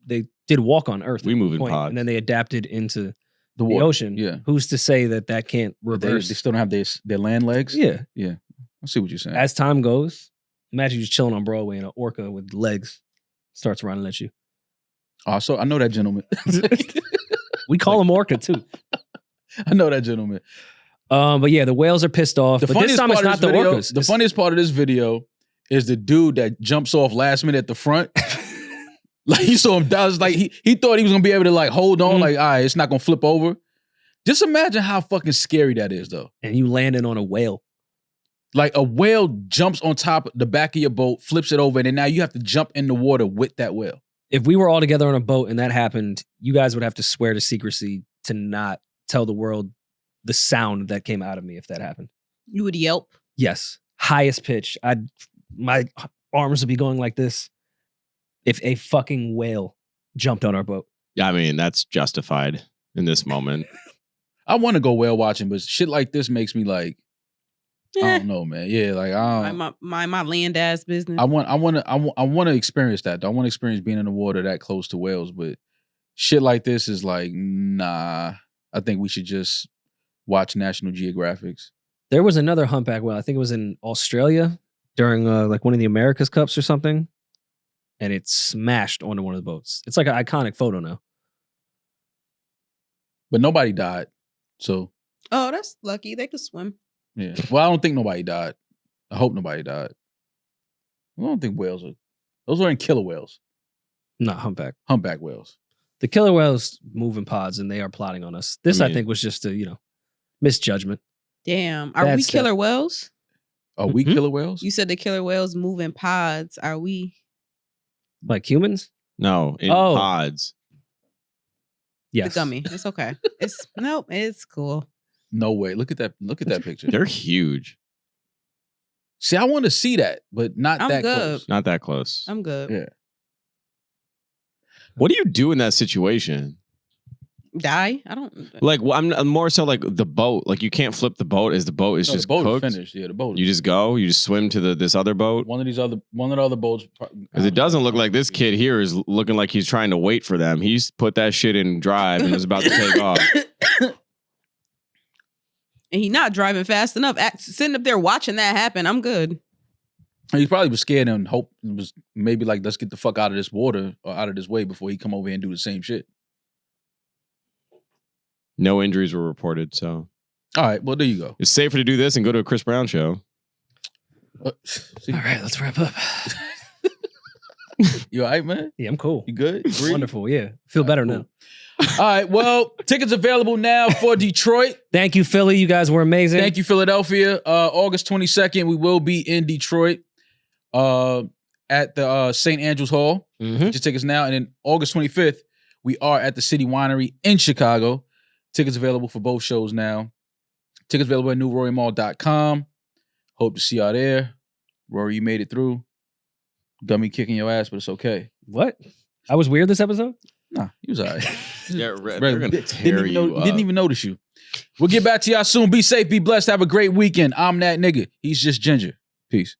walk on Earth. We at move one in point, pods. And then they adapted into the water. ocean. Yeah. Who's to say that can't They reverse? still don't have their land legs? Yeah. Yeah. I see what you're saying. As time goes, imagine you just chilling on Broadway and an orca with legs starts running at you. Oh, so I know that gentleman. We call him orca too. I know that gentleman. But yeah, the whales are pissed off. The But this funniest time it's part not of the this video, orcas. the funniest part of this video is the dude that jumps off last minute at the front. Like you saw him down, like he thought he was gonna be able to like hold on, like, all right, it's not gonna flip over. Just imagine how fucking scary that is, though. And you landing on a whale. Like a whale jumps on top of the back of your boat, flips it over, and then now you have to jump in the water with that whale. If we were all together on a boat and that happened, you guys would have to swear to secrecy to not tell the world the sound that came out of me if that happened. You would yelp. Yes. Highest pitch. My arms would be going like this if a fucking whale jumped on our boat. Yeah, I mean, that's justified in this moment. I want to go whale watching, but shit like this makes me like, I don't know, man. Yeah, like I don't, my land ass business. I want to experience that. I want to experience being in the water that close to whales, but shit like this is like, nah. I think we should just watch National Geographics. There was another humpback whale. I think it was in Australia during like one of the America's Cups or something, and it smashed onto one of the boats. It's like an iconic photo now. But nobody died, so Oh, that's lucky. They could swim. yeah. Well, I don't think nobody died. I hope nobody died. I don't think whales are. Those weren't killer whales. Not humpback. Humpback whales. The killer whales move in pods and they are plotting on us. This, I mean- think, was just a, misjudgment. Damn. Are Bad we stuff. killer whales? Are we Mhm. killer whales? You said the killer whales move in pods. Are we? Like humans? No, in Oh. pods. Yes. The gummy. It's okay. It's cool. No way. Look at that. Look at that picture. They're huge. See, I want to see that, but not I'm that good. close. Not that close. I'm good. Yeah. What do you do in that situation? Die? I don't. Like, well, I'm more so like the boat. Like, you can't flip the boat as the boat is No, just the boat cooked. is finished. Yeah, the boat. You just go. You just swim to this other boat. one of the other boats. Because it doesn't look like this kid here is looking like he's trying to wait for them. He's put that shit in drive and was about to take off. And he not driving fast enough. Sitting up there watching that happen. I'm good. He probably was scared and hope it was maybe like, let's get the fuck out of this water or out of this way before he come over here and do the same shit. No injuries were reported, so All right, well there you go. it's safer to do this and go to a Chris Brown show. See, All right, let's wrap up. you all right, man? Yeah, I'm cool. You good? You breathing? Wonderful. Yeah. Feel better now. All right, well, tickets available now for Detroit. Thank you, Philly. You guys were amazing. Thank you, Philadelphia. August 22nd, we will be in Detroit at the St. Andrews Hall. Mhm. Get your tickets now. And then August 25th, we are at the City Winery in Chicago. Tickets available for both shows now. Tickets available at newrorymall.com. Hope to see y'all there. Rory, you made it through. Gummy kicking your ass, but it's okay. What? I was weird this episode? Nah, he was all right. Yeah, Right. they're gonna tear you up. Didn't even notice you. We'll get back to y'all soon. Be safe, be blessed. Have a great weekend. I'm that nigga. He's just Ginger. Peace.